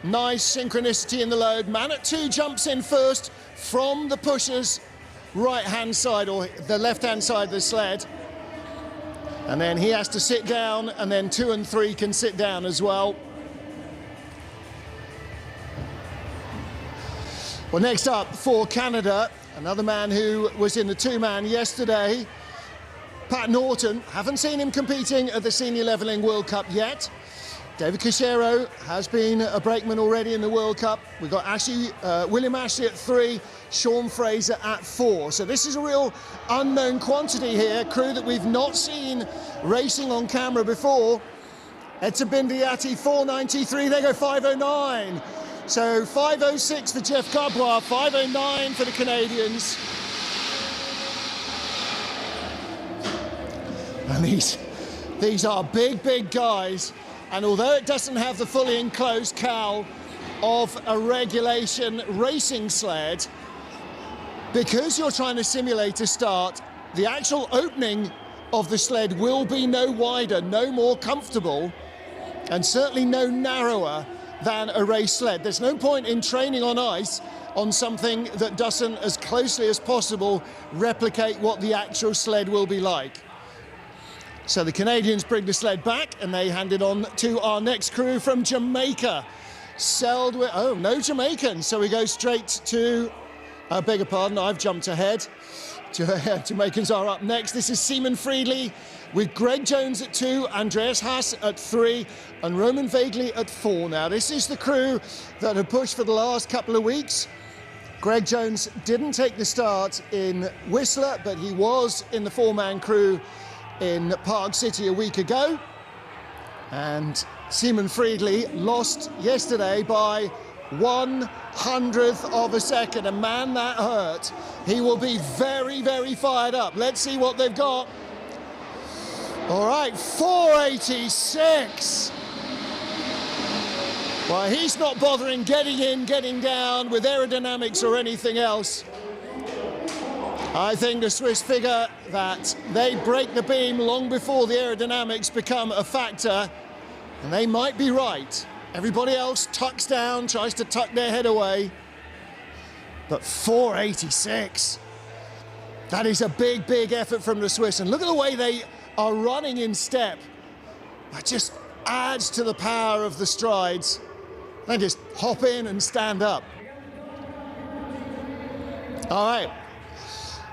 Nice synchronicity in the load. Man at 2 jumps in first from the pusher's right-hand side, or the left-hand side of the sled. And then he has to sit down, and then 2 and 3 can sit down as well. Well, next up for Canada, another man who was in the 2-man yesterday, Pat Norton. Haven't seen him competing at the senior leveling World Cup yet. David Cachero has been a brakeman already in the World Cup. We've got William Ashley at 3, Sean Fraser at 4. So this is a real unknown quantity here, crew that we've not seen racing on camera before. Edson Bindiati, 493, they go 509. So 506 for Jeff Carbois, 509 for the Canadians. And these are big, big guys. And although it doesn't have the fully enclosed cowl of a regulation racing sled, because you're trying to simulate a start, the actual opening of the sled will be no wider, no more comfortable, and certainly no narrower than a race sled. There's no point in training on ice on something that doesn't, as closely as possible, replicate what the actual sled will be like. So the Canadians bring the sled back, and they hand it on to our next crew from Jamaica. Seldwin, oh, no Jamaicans, so we go straight to, I beg your pardon, I've jumped ahead. Jamaicans are up next. This is Seaman Friedley with Greg Jones at 2, Andreas Haas at 3, and Roman Vagley at 4. Now, this is the crew that have pushed for the last couple of weeks. Greg Jones didn't take the start in Whistler, but he was in the 4-man crew in Park City a week ago. And Seaman Friedley lost yesterday by 1/100th of a second. And man, that hurt. He will be very, very fired up. Let's see what they've got. All right, 486. Well, he's not bothering getting in, getting down with aerodynamics or anything else. I think the Swiss figure that they break the beam long before the aerodynamics become a factor, and they might be right. Everybody else tucks down, tries to tuck their head away, but 486. That is a big, big effort from the Swiss, and look at the way they are running in step. That just adds to the power of the strides. They just hop in and stand up. All right.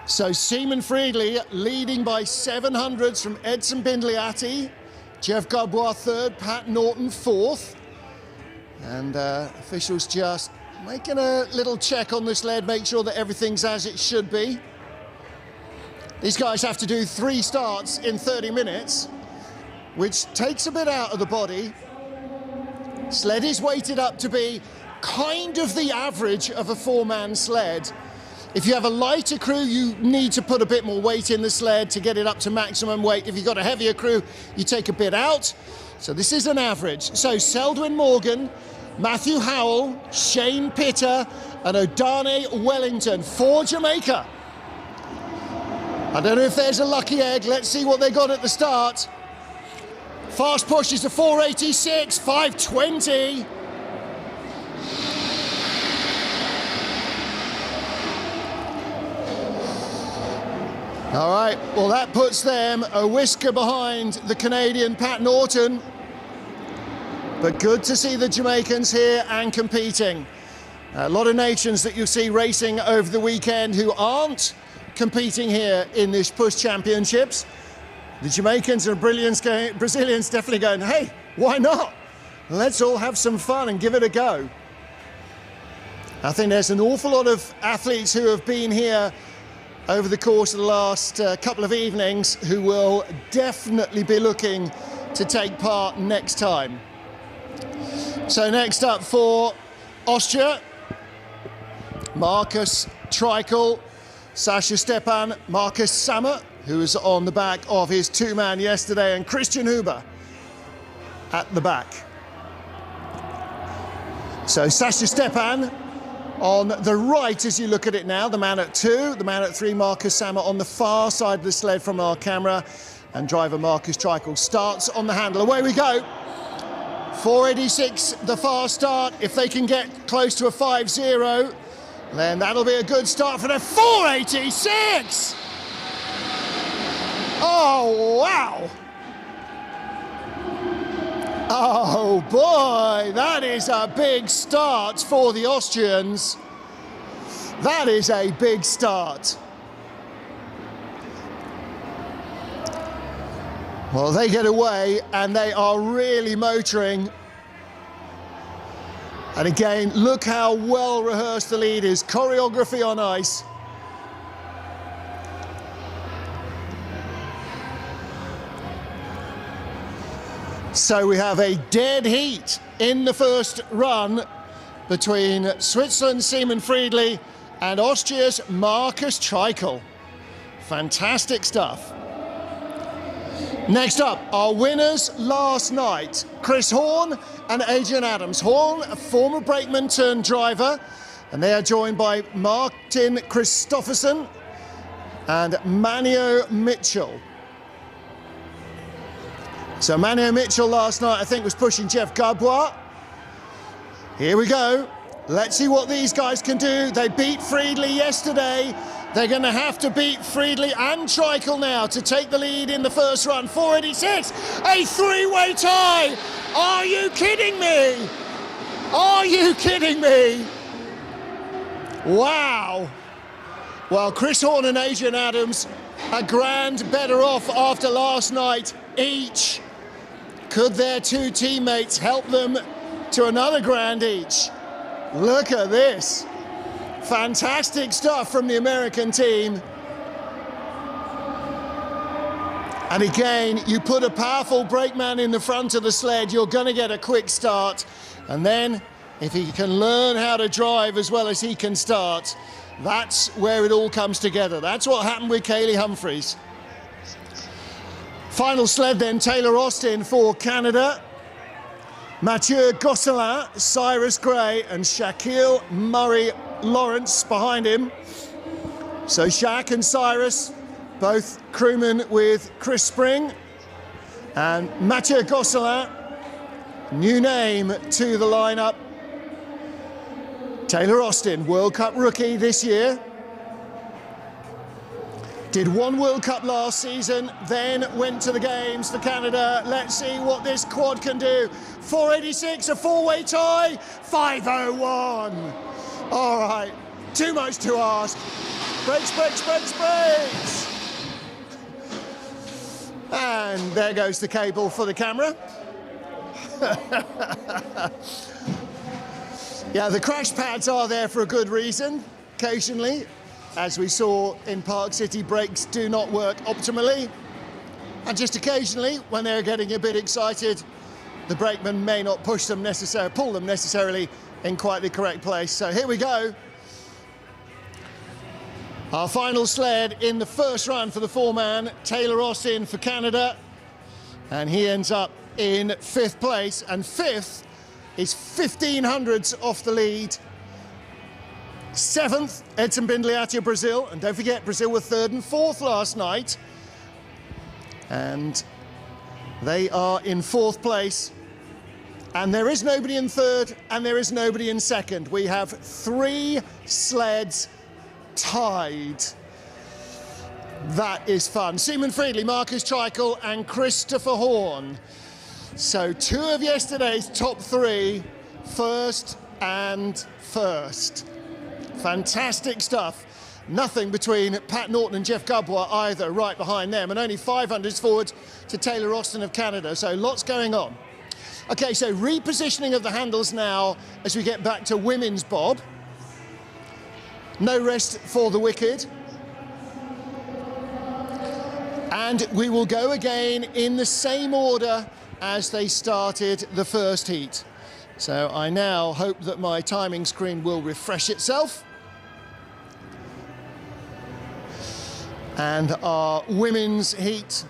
So Seaman Friedley leading by 700ths from Edson Bindiati, Jeff Carbois 3rd, Pat Norton 4th. And officials just making a little check on the sled, make sure that everything's as it should be. These guys have to do 3 starts in 30 minutes, which takes a bit out of the body. Sled is weighted up to be kind of the average of a 4-man sled. If you have a lighter crew, you need to put a bit more weight in the sled to get it up to maximum weight. If you've got a heavier crew, you take a bit out. So this is an average. So Seldwin Morgan, Matthew Howell, Shane Pitter, and Odane Wellington for Jamaica. I don't know if there's a lucky egg. Let's see what they got at the start. Fast push is a 486, 520. All right, well, that puts them a whisker behind the Canadian Pat Norton. But good to see the Jamaicans here and competing. A lot of nations that you'll see racing over the weekend who aren't competing here in this Push Championships. The Jamaicans and Brazilians definitely going, hey, why not? Let's all have some fun and give it a go. I think there's an awful lot of athletes who have been here over the course of the last couple of evenings who will definitely be looking to take part next time. So next up for Austria, Marcus Treichel, Sasha Stepan, Marcus Sammer, who was on the back of his 2-man yesterday, and Christian Huber at the back. So Sasha Stepan On the right, as you look at it now, the man at 2, the man at 3, Marcus Sammer, on the far side of the sled from our camera, and driver Marcus Treichel starts on the handle. Away we go. 4:86, the fast start. If they can get close to a 5:0, then that'll be a good start for the 4:86. Oh, wow. Oh boy, that is a big start for the Austrians. That is a big start. Well, they get away and they are really motoring. And again, look how well rehearsed the lead is. Choreography on ice. So we have a dead heat in the first run between Switzerland's Simon Friedli and Austria's Marcus Treichel. Fantastic stuff. Next up, our winners last night, Chris Horn and Adrian Adams. Horn, a former brakeman turned driver, and they are joined by Martin Christoffersen and Manio Mitchell. So Manio Mitchell last night, I think, was pushing Jeff Gabois. Here we go. Let's see what these guys can do. They beat Friedli yesterday. They're going to have to beat Friedli and Treichel now to take the lead in the first run. 4:86, a 3-way tie. Are you kidding me? Are you kidding me? Wow. Well, Chris Horn and Adrian Adams, a grand better off after last night each. Could their 2 teammates help them to another grand each? Look at this. Fantastic stuff from the American team. And again, you put a powerful brakeman in the front of the sled, you're going to get a quick start. And then, if he can learn how to drive as well as he can start, that's where it all comes together. That's what happened with Kaylee Humphries. Final sled then, Taylor Austin for Canada. Mathieu Gosselin, Cyrus Gray, and Shaquille Murray Lawrence behind him. So Shaq and Cyrus, both crewmen with Chris Spring. And Mathieu Gosselin, new name to the lineup. Taylor Austin, World Cup rookie this year. Did 1 World Cup last season, then went to the Games for Canada. Let's see what this quad can do. 4:86, a 4-way tie, 5:01. All right, too much to ask. Brakes, brakes, brakes, brakes. And there goes the cable for the camera. Yeah, the crash pads are there for a good reason, occasionally. As we saw in Park City, brakes do not work optimally. And just occasionally, when they're getting a bit excited, the brakeman may not pull them necessarily in quite the correct place. So here we go. Our final sled in the first run for the 4-man, Taylor Austin for Canada. And he ends up in 5th place. And 5th is 15 hundredths off the lead. 7th, Edson Bindliatia, Brazil. And don't forget, Brazil were 3rd and 4th last night. And they are in 4th place. And there is nobody in 3rd, and there is nobody in 2nd. We have 3 sleds tied. That is fun. Simon Friedli, Marcus Treichel, and Christopher Horn. So 2 of yesterday's top 3, 1st and 1st. Fantastic stuff. Nothing between Pat Norton and Jeff Gabois either, right behind them, and only 500s forward to Taylor Austin of Canada, so lots going on. Okay, so repositioning of the handles now as we get back to women's bob. No rest for the wicked. And we will go again in the same order as they started the first heat. So I now hope that my timing screen will refresh itself. And our women's heat,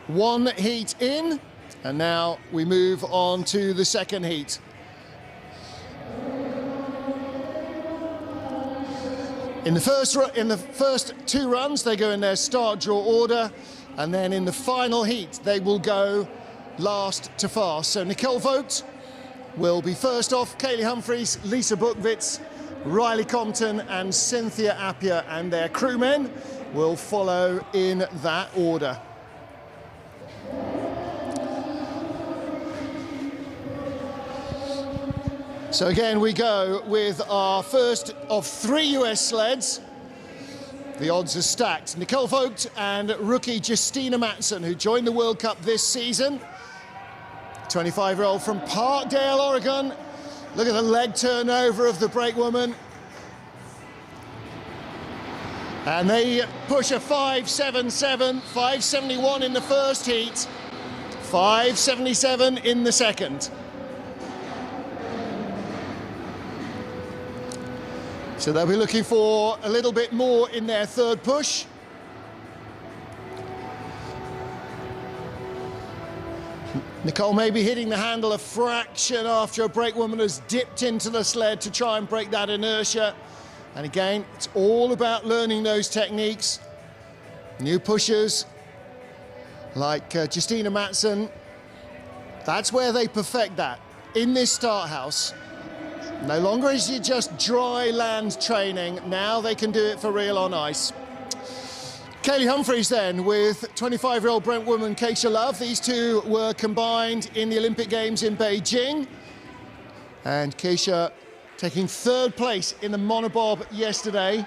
1 heat in, and now we move on to the second heat. In the first 2 runs, they go in their start-draw order, and then in the final heat, they will go last to fast. So Nicole Vogt will be first off, Kaylee Humphries, Lisa Buchwitz, Riley Compton and Cynthia Appiah and their crewmen will follow in that order. So again, we go with our first of 3 US sleds. The odds are stacked. Nicole Vogt and rookie Justina Matson, who joined the World Cup this season. 25-year-old from Parkdale, Oregon. Look at the leg turnover of the brakewoman. And they push a 5.77, 5.71 in the first heat, 5.77 in the second. So they'll be looking for a little bit more in their third push. Nicole may be hitting the handle a fraction after a brakewoman has dipped into the sled to try and break that inertia. And again, it's all about learning those techniques. New pushers like Justina Matson, that's where they perfect that, in this start house. No longer is it just dry land training, now they can do it for real on ice. Kaylee Humphries then with 25-year-old Brent woman Keisha Love. These two were combined in the Olympic Games in Beijing. And Keisha taking third place in the Monobob yesterday.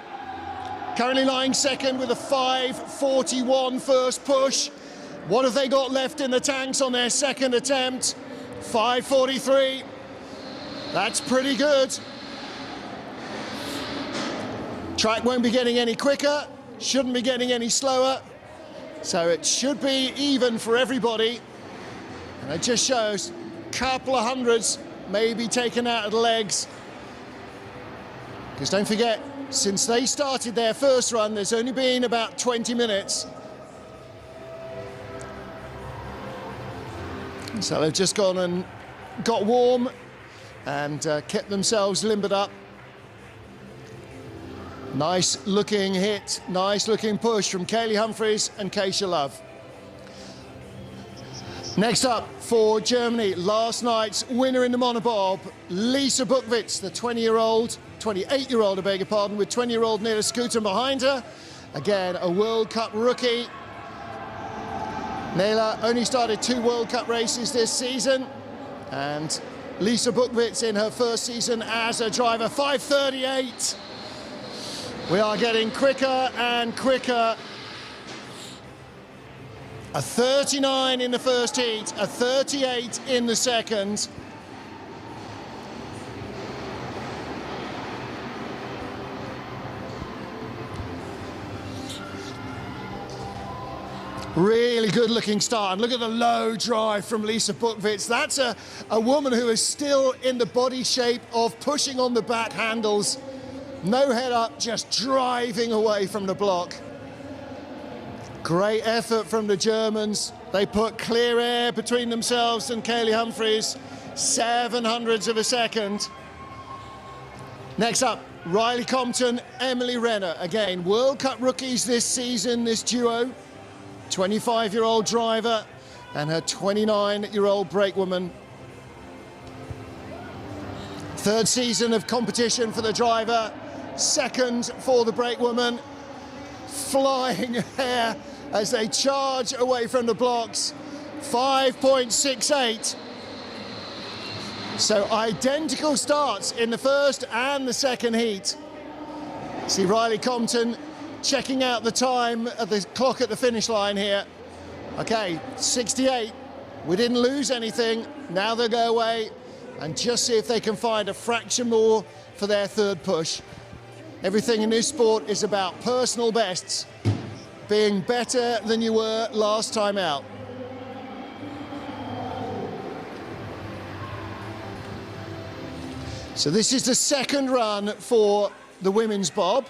Currently lying second with a 5.41 first push. What have they got left in the tanks on their second attempt? 5.43. That's pretty good. Track won't be getting any quicker, shouldn't be getting any slower. So it should be even for everybody. And it just shows a couple of hundreds maybe taken out of the legs. Because don't forget, since they started their first run, there's only been about 20 minutes. So they've just gone and got warm and kept themselves limbered up. Nice looking hit, nice looking push from Kaylee Humphries and Keisha Love. Next up for Germany, last night's winner in the Monobob, Lisa Buchwitz, the 28-year-old, I beg your pardon, with 20-year-old Nela Scooter behind her. Again, a World Cup rookie. Nela only started 2 World Cup races this season, and Lisa Buchwitz in her first season as a driver, 5.38. We are getting quicker and quicker. A 39 in the first heat, a 38 in the second. Really good looking start. And look at the low drive from Lisa Buchwitz. That's a woman who is still in the body shape of pushing on the back handles. No head up, just driving away from the block. Great effort from the Germans. They put clear air between themselves and Kaylee Humphries. 700ths of a second. Next up, Riley Compton, Emily Renner. Again, World Cup rookies this season, this duo. 25-year-old driver and her 29-year-old brakewoman. Third season of competition for the driver, second for the brakewoman. Flying air as they charge away from the blocks. 5.68. So identical starts in the first and the second heat. See Riley Compton checking out the time of the clock at the finish line here. Okay, 68. We didn't lose anything. Now they'll go away and just see if they can find a fraction more for their third push. Everything in this sport is about personal bests, being better than you were last time out. So this is the second run for the women's bob.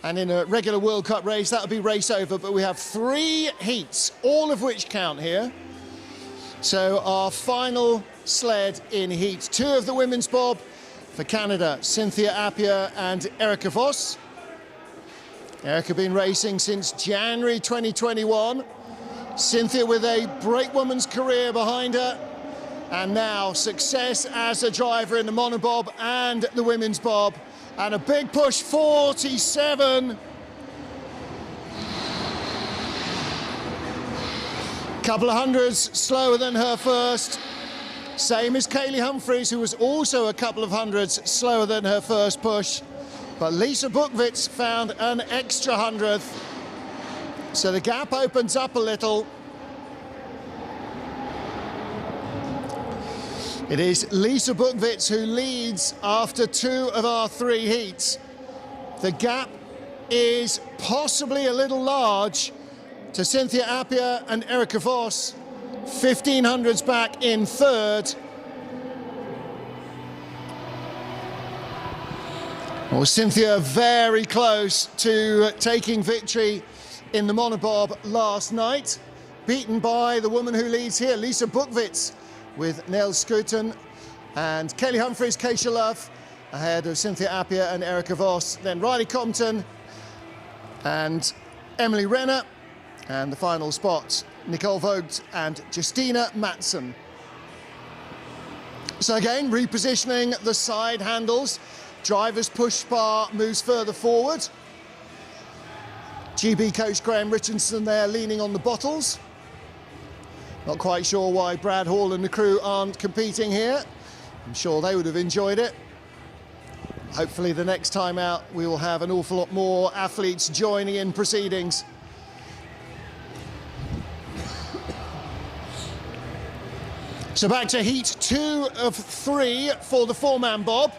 And in a regular World Cup race, that'll be race over, but we have 3 heats, all of which count here. So our final sled in heat 2 of the women's bob for Canada, Cynthia Appiah and Erica Voss. Erica been racing since January 2021. Cynthia with a brakewoman's career behind her. And now success as a driver in the monobob and the women's bob. And a big push, 47. Couple of hundreds slower than her first. Same as Kaylee Humphries, who was also a couple of hundreds slower than her first push. But Lisa Buchwitz found an extra hundredth. So the gap opens up a little. It is Lisa Buchwitz who leads after 2 of our 3 heats. The gap is possibly a little large to Cynthia Appia and Erica Voss. 1500s back in third. Well, Cynthia very close to taking victory in the monobob last night, beaten by the woman who leads here, Lisa Buchwitz, with Nell Skuten and Kaylee Humphries, Keisha Love, ahead of Cynthia Appia and Erica Voss. Then Riley Compton and Emily Renner, and the final spot, Nicole Vogt and Justina Matson. So again, repositioning the side handles. Driver's push bar moves further forward. GB coach Graham Richardson there leaning on the bottles. Not quite sure why Brad Hall and the crew aren't competing here. I'm sure they would have enjoyed it. Hopefully the next time out we will have an awful lot more athletes joining in proceedings. So back to heat 2 of 3 for the 4-man bob.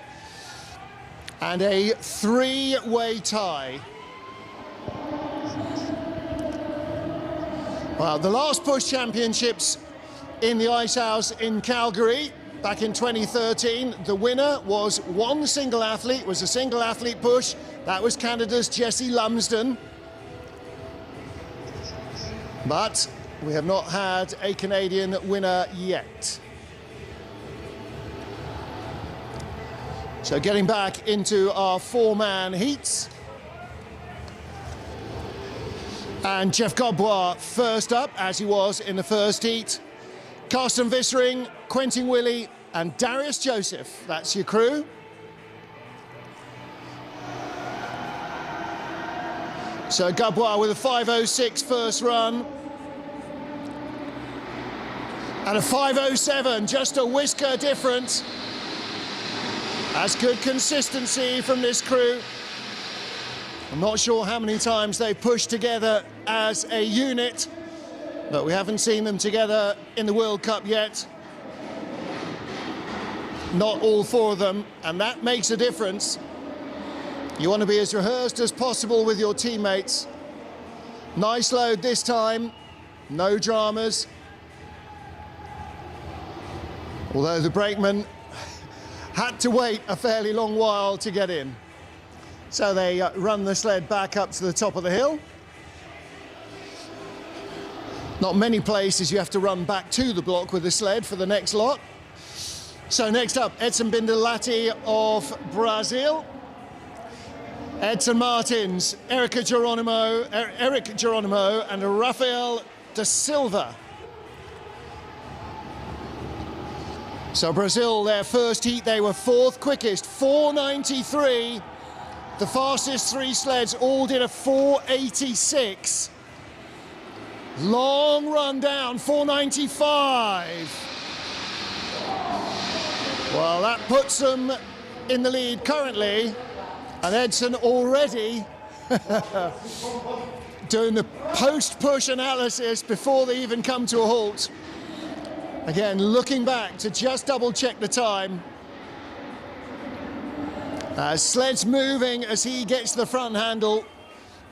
And a 3-way tie. Well, the last PushChampionships in the Ice House in Calgary back in 2013, the winner was one single athlete, was a single athlete push. That was Canada's Jessie Lumsden. But we have not had a Canadian winner yet. So getting back into our 4-man heats. And Jeff Godbois first up, as he was in the first heat. Carsten Vissering, Quentin Willey, and Darius Joseph. That's your crew. So Godbois with a 5:06 first run. And a 5:07, just a whisker difference. That's good consistency from this crew. I'm not sure how many times they pushed together as a unit, but we haven't seen them together in the World Cup yet. Not all 4 of them, and that makes a difference. You want to be as rehearsed as possible with your teammates. Nice load this time, no dramas. Although the brakeman had to wait a fairly long while to get in. So they run the sled back up to the top of the hill. Not many places you have to run back to the block with the sled for the next lot. So next up, Edson Bindelati of Brazil. Edson Martins, Eric Geronimo, and Rafael da Silva. So Brazil, their first heat, they were 4th quickest, 4:93. The fastest 3 sleds all did a 4:86. Long run down, 4:95. Well, that puts them in the lead currently. And Edson already doing the post-push analysis before they even come to a halt. Again, looking back to just double-check the time. Sled's moving as he gets the front handle.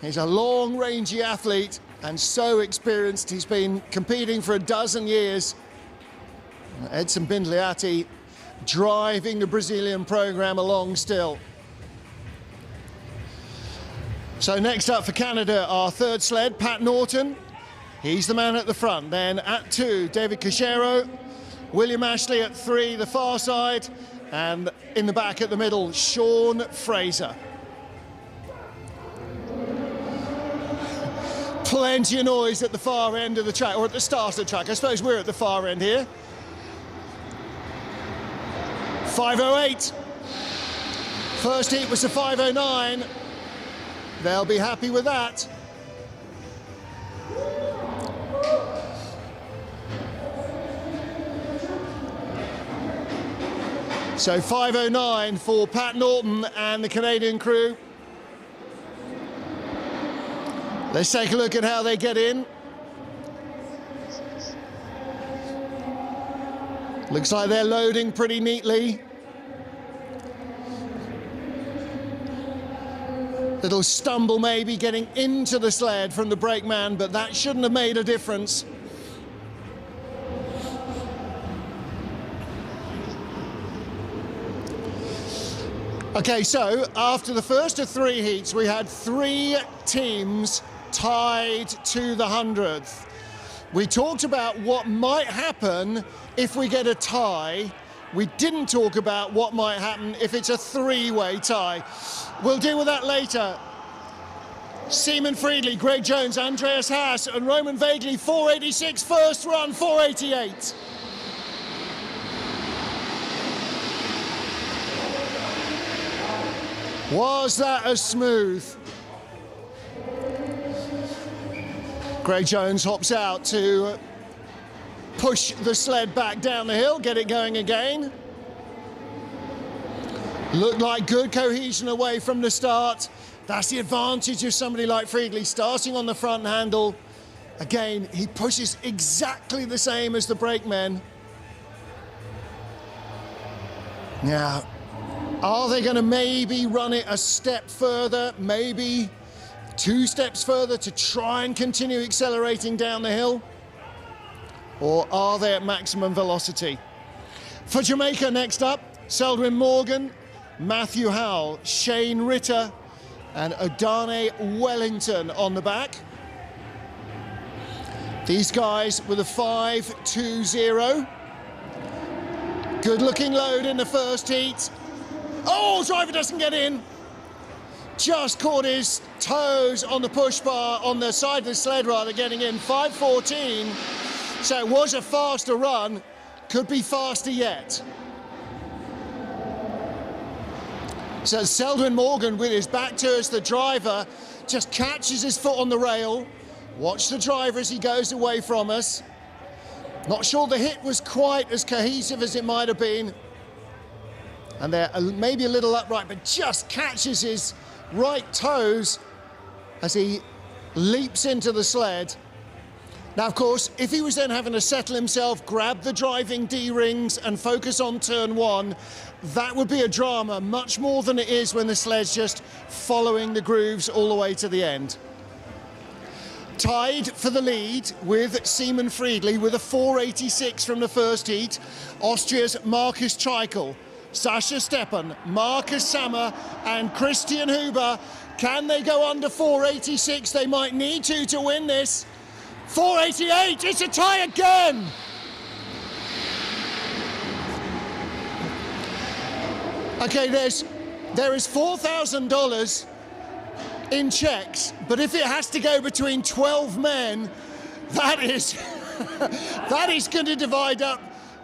He's a long, rangy athlete and so experienced. He's been competing for a dozen years. Edson Bindelati driving the Brazilian program along still. So next up for Canada, our 3rd sled, Pat Norton. He's the man at the front. Then at 2, David Cachero, William Ashley at 3, the far side, and in the back at the middle, Sean Fraser. Plenty of noise at the far end of the track, or at the start of the track. I suppose we're at the far end here. 5:08. First heat was a 5:09. They'll be happy with that. So 5:09 for Pat Norton and the Canadian crew. Let's take a look at how they get in. Looks like they're loading pretty neatly. Little stumble maybe getting into the sled from the brakeman, but that shouldn't have made a difference. Okay, so after the first of 3 heats, we had 3 teams tied to the 100th. We talked about what might happen if we get a tie. We didn't talk about what might happen if it's a 3-way tie. We'll deal with that later. Seaman Friedley, Greg Jones, Andreas Haas and Roman Vagley, 486 first run, 488. Was that as smooth? Greg Jones hops out to push the sled back down the hill, get it going again. Looked like good cohesion away from the start. That's the advantage of somebody like Friedley, starting on the front handle. Again, he pushes exactly the same as the brakemen. Now, are they going to maybe run it a step further, maybe 2 steps further to try and continue accelerating down the hill? Or are they at maximum velocity? For Jamaica next up, Selwyn Morgan, Matthew Howell, Shane Ritter and Odane Wellington on the back. These guys with a 5.20. Good looking load in the first heat. Oh, driver doesn't get in. Just caught his toes on the push bar, on the side of the sled rather, getting in. 5.14. So it was a faster run, could be faster yet. So Selwyn Morgan with his back to us, the driver, just catches his foot on the rail. Watch the driver as he goes away from us. Not sure the hit was quite as cohesive as it might have been. And they're maybe a little upright, but just catches his right toes as he leaps into the sled. Now, of course, if he was then having to settle himself, grab the driving D-rings and focus on turn 1, that would be a drama, much more than it is when the sled's just following the grooves all the way to the end. Tied for the lead with Seaman Friedley with a 4.86 from the first heat, Austria's Markus Treichel, Sascha Stepan, Marcus Sammer and Christian Huber. Can they go under 4.86? They might need to win this. 4.88, it's a tie again! Okay, there is $4,000 in checks, but if it has to go between 12 men, that is that is going to divide up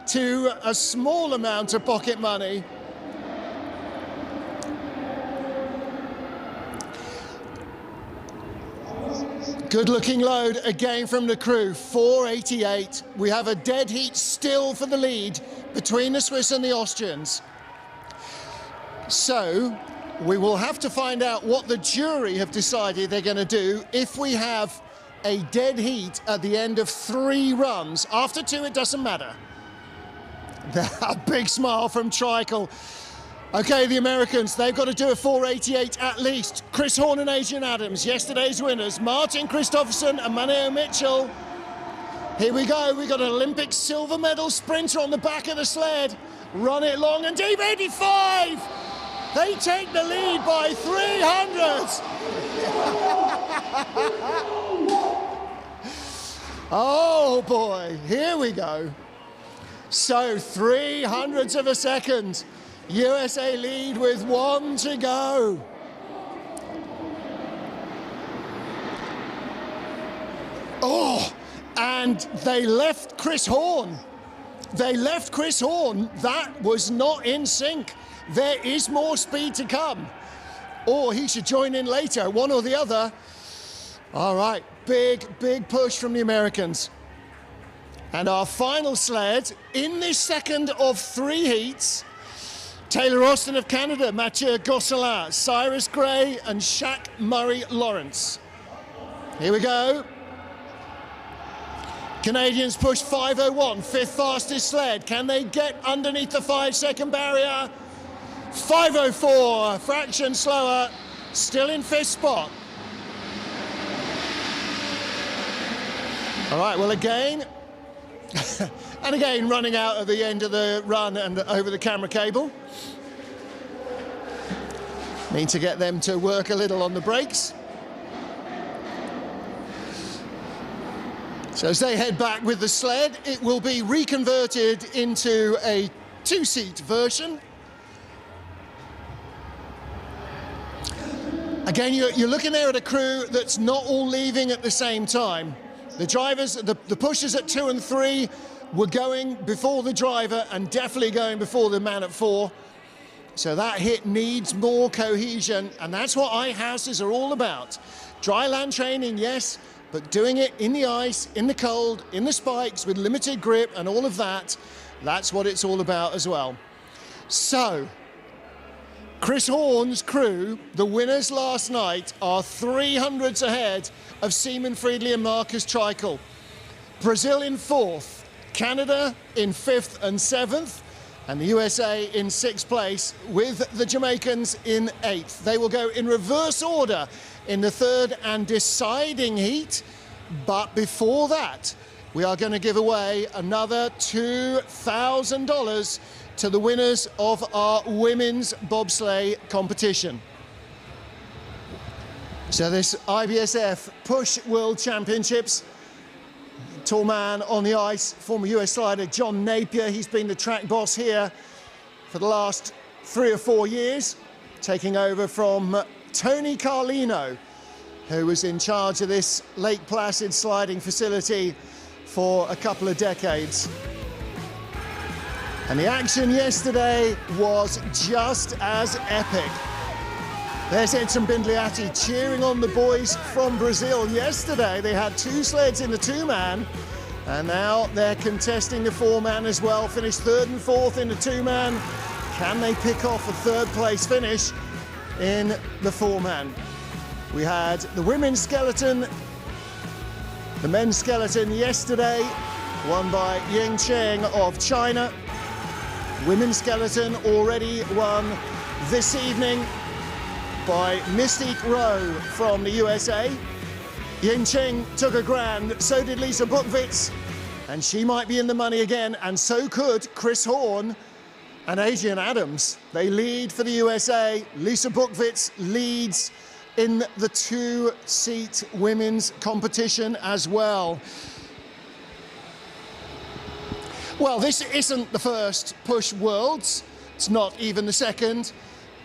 to a small amount of pocket money. Good looking load again from the crew, 4.88. We have a dead heat still for the lead between the Swiss and the Austrians. So we will have to find out what the jury have decided they're going to do if we have a dead heat at the end of 3 runs. After 2, it doesn't matter. A big smile from Treichel. Okay, the Americans, they've got to do a 4.88 at least. Chris Horn and Adrian Adams, yesterday's winners. Martin Christopherson and Maneo Mitchell. Here we go, we got an Olympic silver medal sprinter on the back of the sled. Run it long and deep, 85! They take the lead by 300! Oh boy, here we go. So 300ths of a second. USA lead with 1 to go. Oh, and they left Chris Horn. They left Chris Horn. That was not in sync. There is more speed to come. Or he should join in later, one or the other. All right, big push from the Americans. And our final sled in this second of 3 heats, Taylor Austin of Canada, Mathieu Gosselin, Cyrus Gray, and Shaq Murray-Lawrence. Here we go. Canadians push 5:01, 5th fastest sled. Can they get underneath the 5-second barrier? 5:04, a fraction slower, still in 5th spot. All right, well again, and again running out at the end of the run and over the camera cable. Need to get them to work a little on the brakes. So as they head back with the sled, it will be reconverted into a 2-seat version. Again, you're looking there at a crew that's not all leaving at the same time. The drivers, the pushers at 2 and 3 were going before the driver and definitely going before the man at 4. So that hit needs more cohesion, and that's what iHouses are all about. Dry land training, yes, but doing it in the ice, in the cold, in the spikes, with limited grip and all of that, that's what it's all about as well. So, Chris Horn's crew, the winners last night, are 300s ahead of Seaman Friedley and Marcus Treichel. Brazil in 4th, Canada in 5th and 7th, and the USA in 6th place, with the Jamaicans in 8th. They will go in reverse order in the 3rd and deciding heat, but before that, we are going to give away another $2,000 to the winners of our women's bobsleigh competition. So this IBSF Push World Championships, tall man on the ice, former US slider John Napier. He's been the track boss here for the last 3 or 4 years, taking over from Tony Carlino, who was in charge of this Lake Placid sliding facility for a couple of decades. And the action yesterday was just as epic. There's Edson Bindliati cheering on the boys from Brazil. Yesterday they had 2 sleds in the 2-man, and now they're contesting the 4-man as well. Finished 3rd and 4th in the 2-man. Can they pick off a 3rd place finish in the 4-man? We had the women's skeleton, the men's skeleton yesterday, won by Ying Cheng of China. Women's skeleton already won this evening by Mystique Rowe from the USA. Ying Cheng took a grand, so did Lisa Buchwitz, and she might be in the money again, and so could Chris Horn and Adrian Adams. They lead for the USA. Lisa Buchwitz leads in the 2-seat women's competition as well. Well, this isn't the first Push Worlds. It's not even the second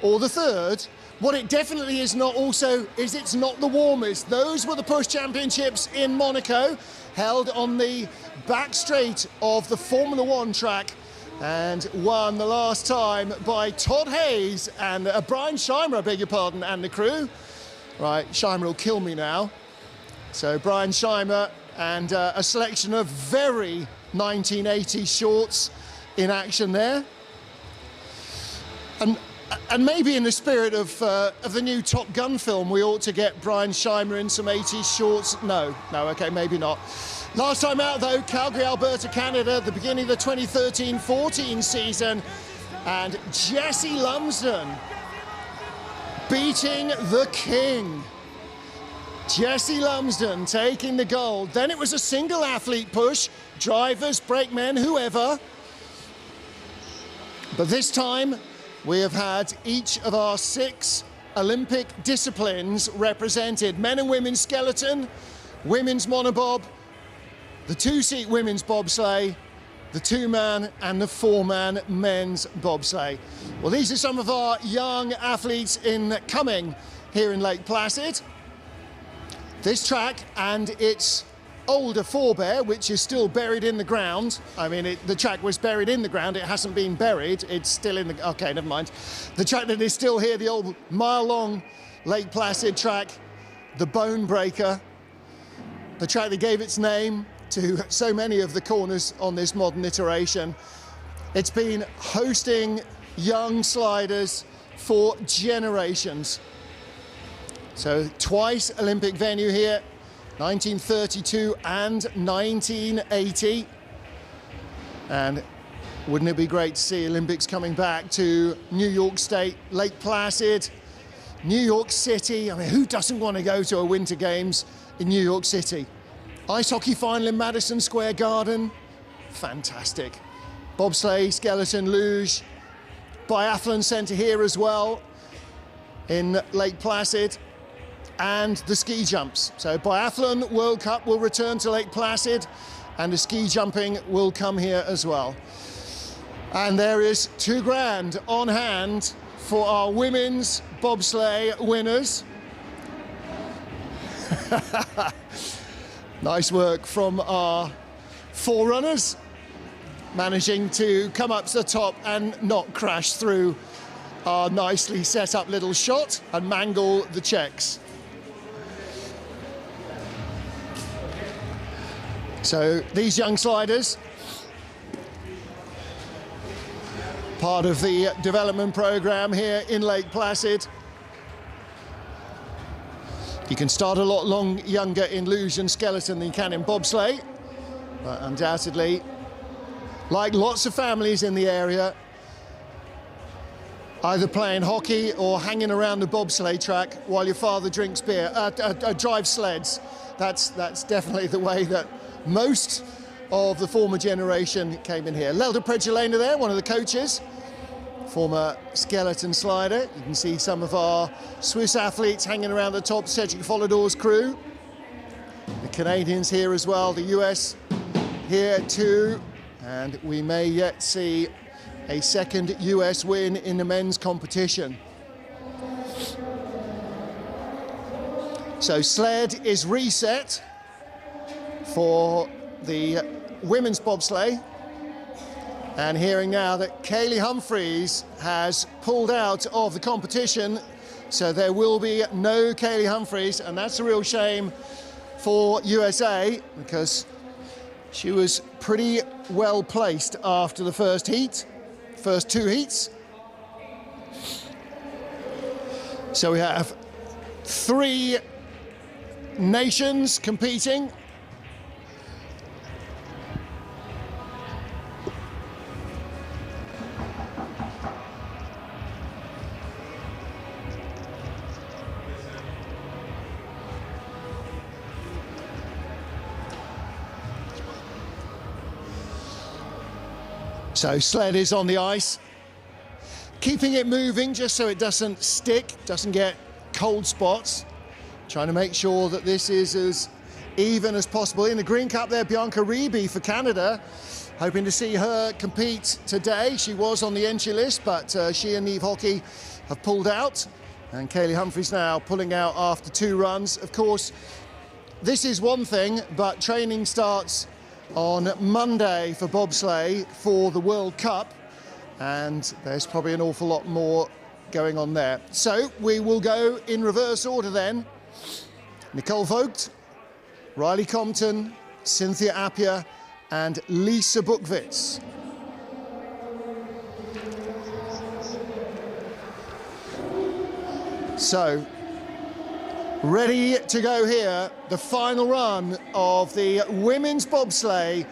or the third. What it definitely is not also is it's not the warmest. Those were the Push Championships in Monaco, held on the back straight of the Formula One track, and won the last time by Todd Hayes and Brian Scheimer, I beg your pardon, and the crew. Right, Scheimer will kill me now. So Brian Scheimer and a selection of very 1980s shorts in action there. And maybe in the spirit of the new Top Gun film, we ought to get Brian Scheimer in some 80s shorts. No, okay, maybe not. Last time out though, Calgary, Alberta, Canada, the beginning of the 2013-14 season, and Jesse Lumsden beating the king. Jesse Lumsden taking the gold. Then it was a single athlete push, drivers, brakemen, whoever. But this time, we have had each of our 6 Olympic disciplines represented. Men and women's skeleton, women's monobob, the 2-seat women's bobsleigh, the 2-man and the 4-man men's bobsleigh. Well, these are some of our young athletes coming here in Lake Placid. This track and its older forebear, which is still buried in the ground. I mean, the track was buried in the ground. It hasn't been buried. It's still in the... Okay, never mind. The track that is still here, the old mile-long Lake Placid track, the Bone Breaker, the track that gave its name to so many of the corners on this modern iteration. It's been hosting young sliders for generations. So twice Olympic venue here, 1932 and 1980. And wouldn't it be great to see Olympics coming back to New York State, Lake Placid, New York City? I mean, who doesn't want to go to a Winter Games in New York City? Ice hockey final in Madison Square Garden, fantastic. Bobsleigh, skeleton, luge, biathlon centre here as well in Lake Placid, and the ski jumps. So biathlon World Cup will return to Lake Placid, and the ski jumping will come here as well. And there is $2,000 on hand for our women's bobsleigh winners. Nice work from our forerunners, managing to come up to the top and not crash through our nicely set up little shot and mangle the Czechs. So these young sliders, part of the development program here in Lake Placid. You can start a lot younger in luge and skeleton than you can in bobsleigh, but undoubtedly, like lots of families in the area, either playing hockey or hanging around the bobsleigh track while your father drinks beer, drives sleds. That's definitely the way that most of the former generation came in here. Lelda Predjelena there, one of the coaches, former skeleton slider. You can see some of our Swiss athletes hanging around the top, Cedric Follador's crew. The Canadians here as well, the US here too. And we may yet see a second US win in the men's competition. So sled is reset for the women's bobsleigh. And hearing now that Kaylee Humphries has pulled out of the competition, so there will be no Kaylee Humphries, and that's a real shame for USA because she was pretty well placed after the first two heats. So we have 3 nations competing. So sled is on the ice, keeping it moving just so it doesn't stick, doesn't get cold spots. Trying to make sure that this is as even as possible. In the Green Cup there, Bianca Reeby for Canada, hoping to see her compete today. She was on the entry list, but she and Niamh Hockey have pulled out. And Kaylee Humphries now pulling out after 2 runs. Of course, this is one thing, but training starts on Monday for bobsleigh for the World Cup, and there's probably an awful lot more going on there. So we will go in reverse order then. Nicole Vogt, Riley Compton, Cynthia Appia and Lisa Buchwitz. So ready to go here, the final run of the women's bobsleigh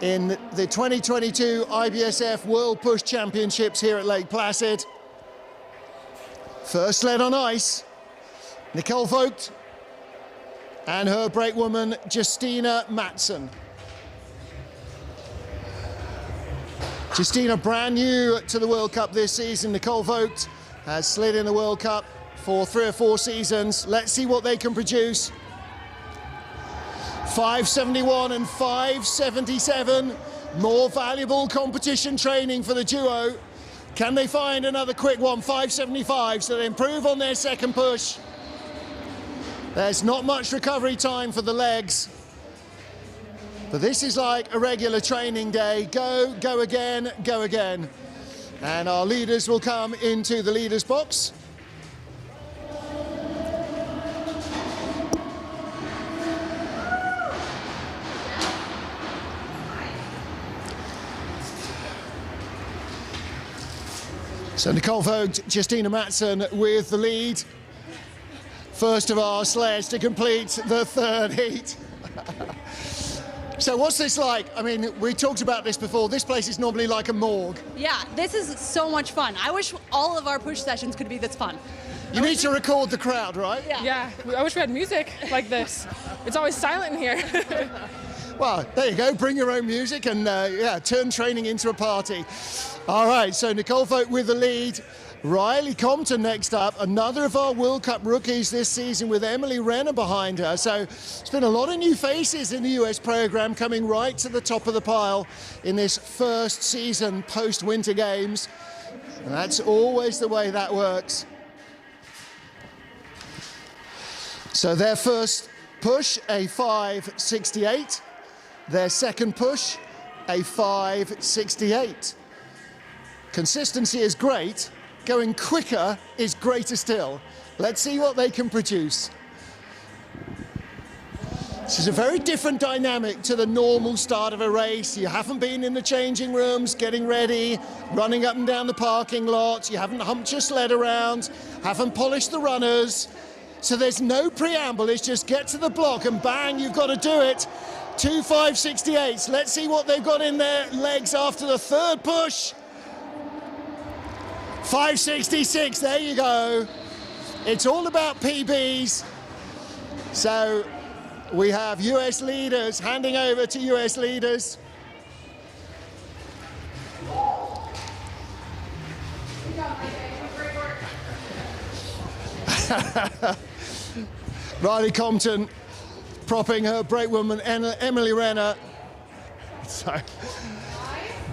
in the 2022 IBSF World Push Championships here at Lake Placid. First sled on ice, Nicole Vogt and her brakewoman Justina Mattsson. Justina brand new to the World Cup this season. Nicole Vogt has slid in the World Cup for 3 or 4 seasons. Let's see what they can produce. 571 and 577. More valuable competition training for the duo. Can they find another quick one? 575, so they improve on their second push. There's not much recovery time for the legs. But this is like a regular training day. Go, go again, go again. And our leaders will come into the leaders box. So Nicole Vogt, Justina Mattsson with the lead. First of our sleds to complete the third heat. So what's this like? I mean, we talked about this before. This place is normally like a morgue. Yeah, this is so much fun. I wish all of our push sessions could be this fun. You need to record the crowd, right? Yeah, I wish we had music like this. It's always silent in here. Well, there you go. Bring your own music and yeah, turn training into a party. All right, so Nicole Vogt with the lead. Riley Compton next up, another of our World Cup rookies this season with Emily Renner behind her. So it's been a lot of new faces in the US program coming right to the top of the pile in this first season post-Winter Games. And that's always the way that works. So their first push, a 5.68. Their second push, a 5.68. Consistency is great. Going quicker is greater still. Let's see what they can produce. This is a very different dynamic to the normal start of a race. You haven't been in the changing rooms, getting ready, running up and down the parking lot. You haven't humped your sled around, haven't polished the runners. So there's no preamble, it's just get to the block and bang, you've got to do it. 2 5.68s. Let's see what they've got in their legs after the third push. 5.66, there you go. It's all about PBs. So we have US leaders handing over to US leaders. Riley Compton propping her brakewoman Emily Renner. So,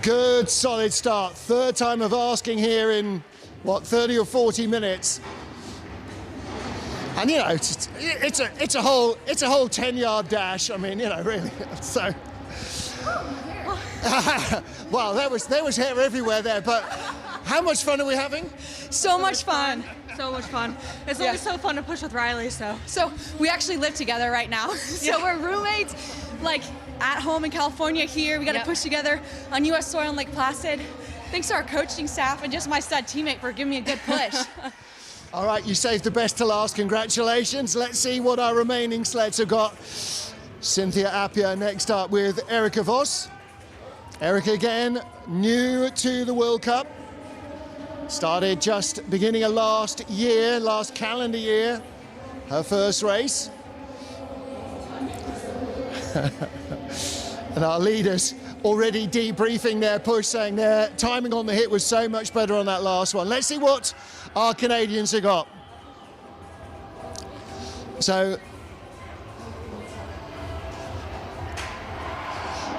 good solid start. Third time of asking here in, what, 30 or 40 minutes. And you know, it's a whole 10-yard dash. I mean, you know, really. So, well, there was hair everywhere there. But how much fun are we having? So much fun. So much fun. It's always so fun to push with Riley. So we actually live together right now. So we're roommates, like at home in California. Here we got to push together on U.S. soil in Lake Placid. Thanks to our coaching staff and just my stud teammate for giving me a good push. All right, you saved the best to last. Congratulations. Let's see what our remaining sleds have got. Cynthia Appia next up with Erica Voss. Erica again, new to the World Cup. Started just beginning of last calendar year, her first race. And our leaders already debriefing their push, saying their timing on the hit was so much better on that last one. Let's see what our Canadians have got. So,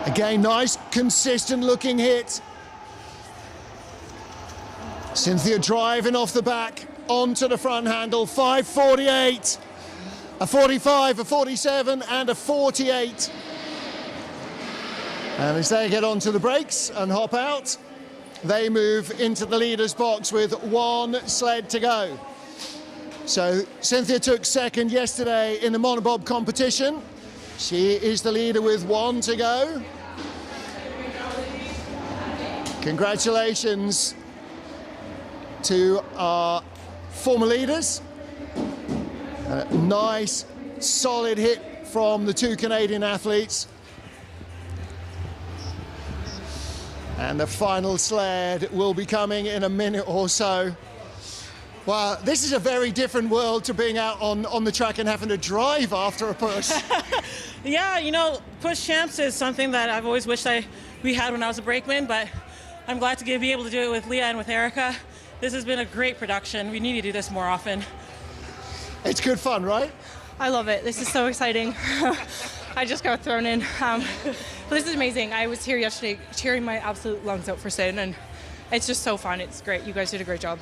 again, nice, consistent looking hit. Cynthia driving off the back, onto the front handle, 5.48, a 45, a 47, and a 48. And as they get onto the brakes and hop out, they move into the leader's box with one sled to go. So Cynthia took second yesterday in the Monobob competition. She is the leader with one to go. Congratulations to our former leaders. A nice, solid hit from the two Canadian athletes. And the final sled will be coming in a minute or so. Well, this is a very different world to being out on the track and having to drive after a push. Yeah, you know, Push Champs is something that I've always wished we had when I was a brakeman, but I'm glad to be able to do it with Leah and with Erica. This has been a great production. We need to do this more often. It's good fun, right? I love it. This is so exciting. I just got thrown in. But this is amazing. I was here yesterday cheering my absolute lungs out for Sid, and it's just so fun. It's great. You guys did a great job.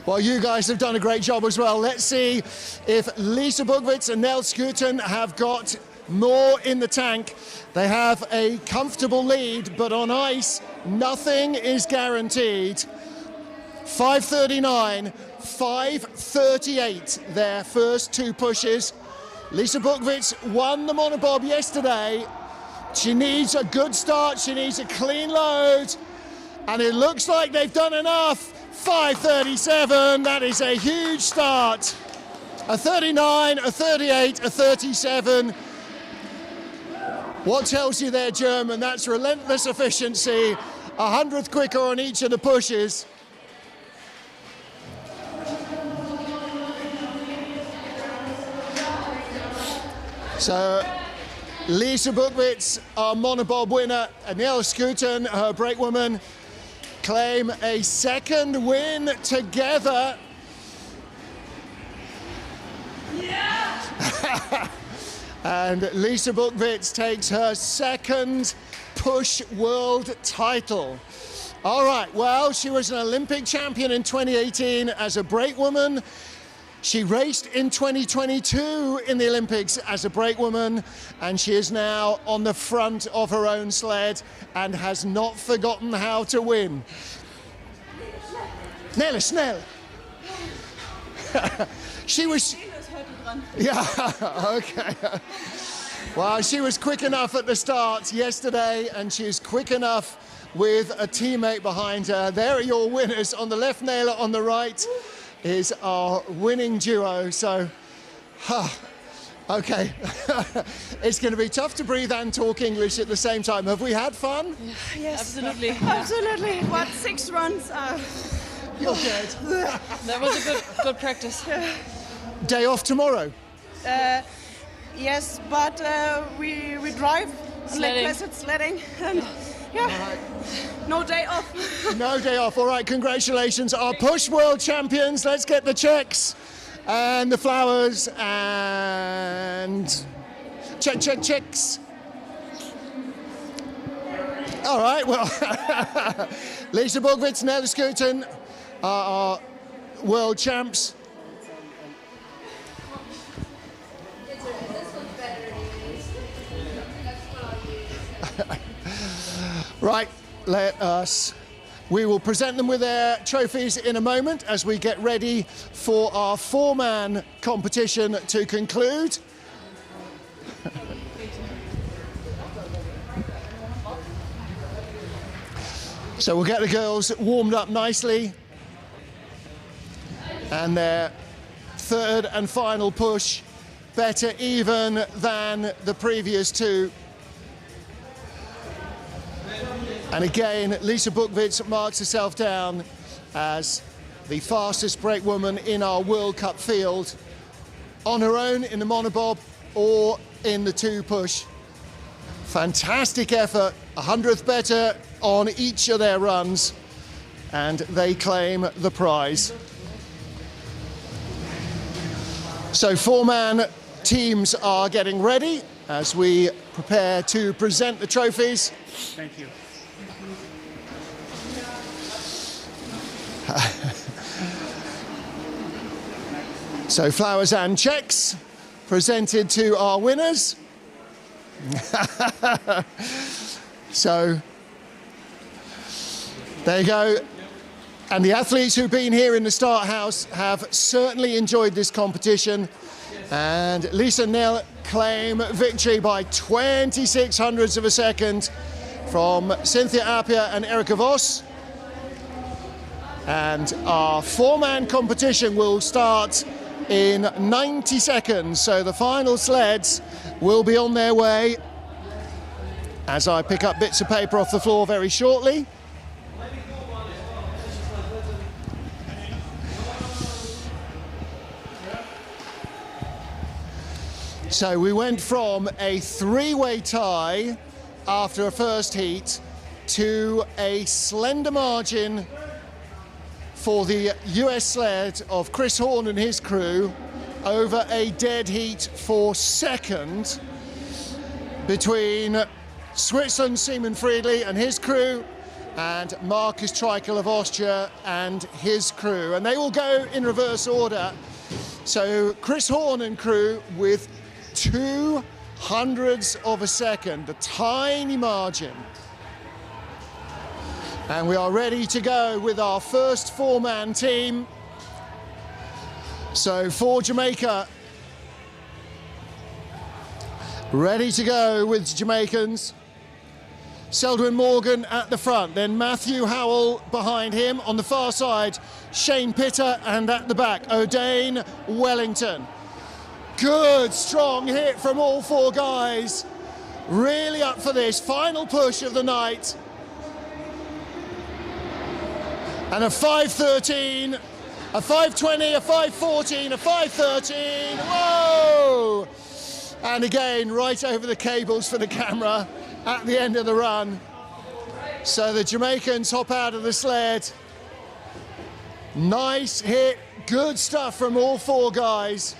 Well, you guys have done a great job as well. Let's see if Lisa Bugwitz and Nell Skuten have got more in the tank. They have a comfortable lead, but on ice, nothing is guaranteed. 5:39, 5:38, their first two pushes. Lisa Bukvits won the Monobob yesterday. She needs a good start, she needs a clean load, and it looks like they've done enough. 5:37, that is a huge start. A 39, a 38, a 37. What tells you there, German? That's relentless efficiency. 100th quicker on each of the pushes. So, Lisa Bukvits, our Monobob winner, and Nell Skuten, her brakewoman, claim a second win together. Yeah! And Lisa Bukvits takes her second push world title. All right, well, she was an Olympic champion in 2018 as a brakewoman. She raced in 2022 in the Olympics as a brakewoman, and she is now on the front of her own sled and has not forgotten how to win. Nelle, snell! She was... Yeah, okay. Well, she was quick enough at the start yesterday, and she's quick enough with a teammate behind her. There are your winners. On the left, Naylor, on the right is our winning duo. So, okay. It's going to be tough to breathe and talk English at the same time. Have we had fun? Yes, Absolutely. absolutely. What, 6 runs? You're dead. That was a good practice. Day off tomorrow? Yes, but we drive Sledding. sledding. And, yeah, no day off. No day off. All right, congratulations. Our push world champions. Let's get the checks and the flowers and checks. All right, well, Lisa Bukvits, Nelle Skuten are our world champs. Right, we will present them with their trophies in a moment as we get ready for our 4-man competition to conclude. So we'll get the girls warmed up nicely, and their third and final push, better even than the previous two. And again, Lisa Bukvits marks herself down as the fastest brakewoman in our World Cup field, on her own in the Monobob or in the 2-push. Fantastic effort, 100th better on each of their runs, and they claim the prize. So 4-man teams are getting ready as we prepare to present the trophies. Thank you. So flowers and checks presented to our winners. So there you go. And the athletes who've been here in the Start House have certainly enjoyed this competition. And Lisa and Nell claim victory by 26 hundredths of a second from Cynthia Appia and Erica Voss. And our 4-man competition will start in 90 seconds. So the final sleds will be on their way as I pick up bits of paper off the floor very shortly. So we went from a 3-way tie after a first heat to a slender margin for the US sled of Chris Horn and his crew over a dead heat for second between Switzerland's Simon Friedli and his crew and Marcus Treichel of Austria and his crew. And they will go in reverse order. So Chris Horn and crew with 2 hundredths of a second, a tiny margin. And we are ready to go with our first four-man team. So for Jamaica, ready to go with Jamaicans. Selwyn Morgan at the front, then Matthew Howell behind him. On the far side, Shane Pitter, and at the back, O'Dane Wellington. Good, strong hit from all four guys. Really up for this final push of the night. And a 5:13, a 5:20, a 5:14, a 5:13. Whoa! And again, right over the cables for the camera at the end of the run. So the Jamaicans hop out of the sled. Nice hit, good stuff from all four guys.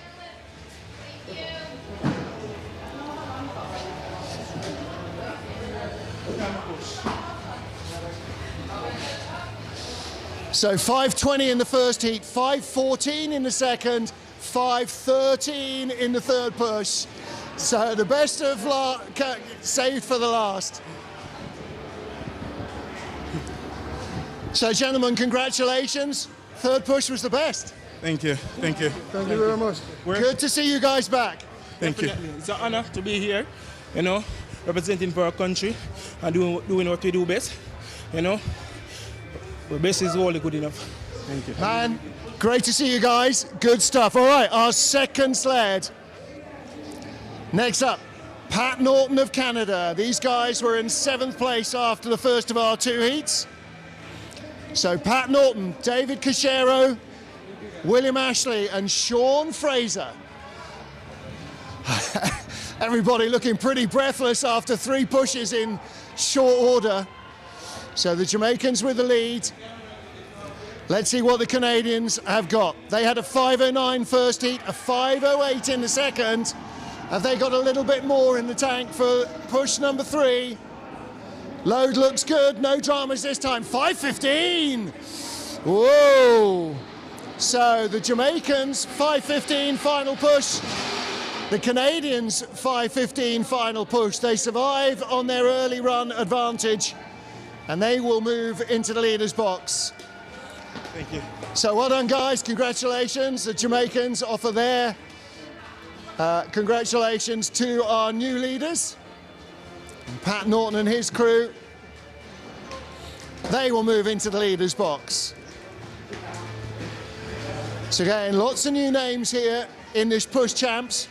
So 5:20 in the first heat, 5:14 in the second, 5:13 in the third push. So the best of saved for the last. So gentlemen, congratulations. Third push was the best. Thank you, thank you. Thank you very much. Good to see you guys back. Thank you. It's an honor to be here, you know, representing for our country and doing what we do best, you know. The best is only good enough. Thank you. Man, great to see you guys. Good stuff. All right, our second sled. Next up, Pat Norton of Canada. These guys were in 7th place after the first of our two heats. So Pat Norton, David Cachero, William Ashley, and Sean Fraser. Everybody looking pretty breathless after 3 pushes in short order. So the Jamaicans with the lead. Let's see what the Canadians have got. They had a 5:09 first heat, a 5:08 in the second. Have they got a little bit more in the tank for push number 3? Load looks good, no dramas this time. 5:15. Whoa. So the Jamaicans, 5:15 final push. The Canadians, 5:15 final push. They survive on their early run advantage, and they will move into the leader's box. Thank you. So well done, guys. Congratulations. The Jamaicans offer their congratulations to our new leaders. Pat Norton and his crew. They will move into the leader's box. So again, lots of new names here in this Push Champs.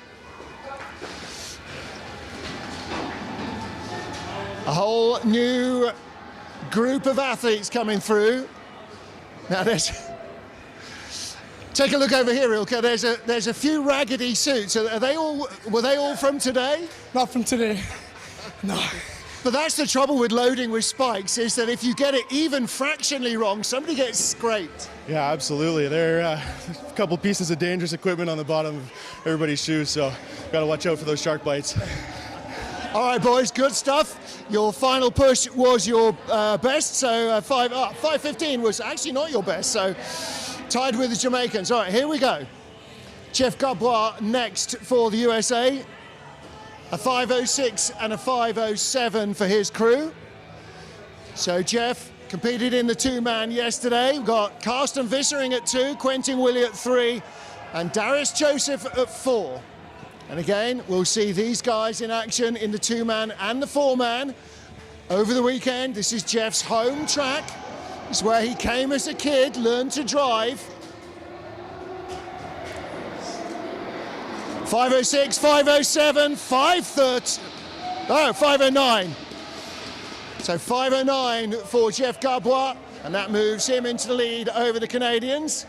A whole new group of athletes coming through. Now take a look over here, Ilka. There's a few raggedy suits. Were they all from today? Not from today. No. But that's the trouble with loading with spikes, is that if you get it even fractionally wrong, somebody gets scraped. Yeah, absolutely. There are a couple pieces of dangerous equipment on the bottom of everybody's shoes, so got to watch out for those shark bites. All right, boys, good stuff. Your final push was your best, so 5:15 was actually not your best, so tied with the Jamaicans. All right, here we go. Jeff Gabois next for the USA. A 5:06 and a 5:07 for his crew. So Jeff competed in the 2-man yesterday. We've got Carsten Vissering at 2, Quentin Willie at 3, and Darius Joseph at 4. And again, we'll see these guys in action in the 2-man and the 4-man over the weekend. This is Jeff's home track. It's where he came as a kid, learned to drive. 5:06, 5:07, 5:30, oh, 5:09. So 5:09 for Jeff Gabois, and that moves him into the lead over the Canadians.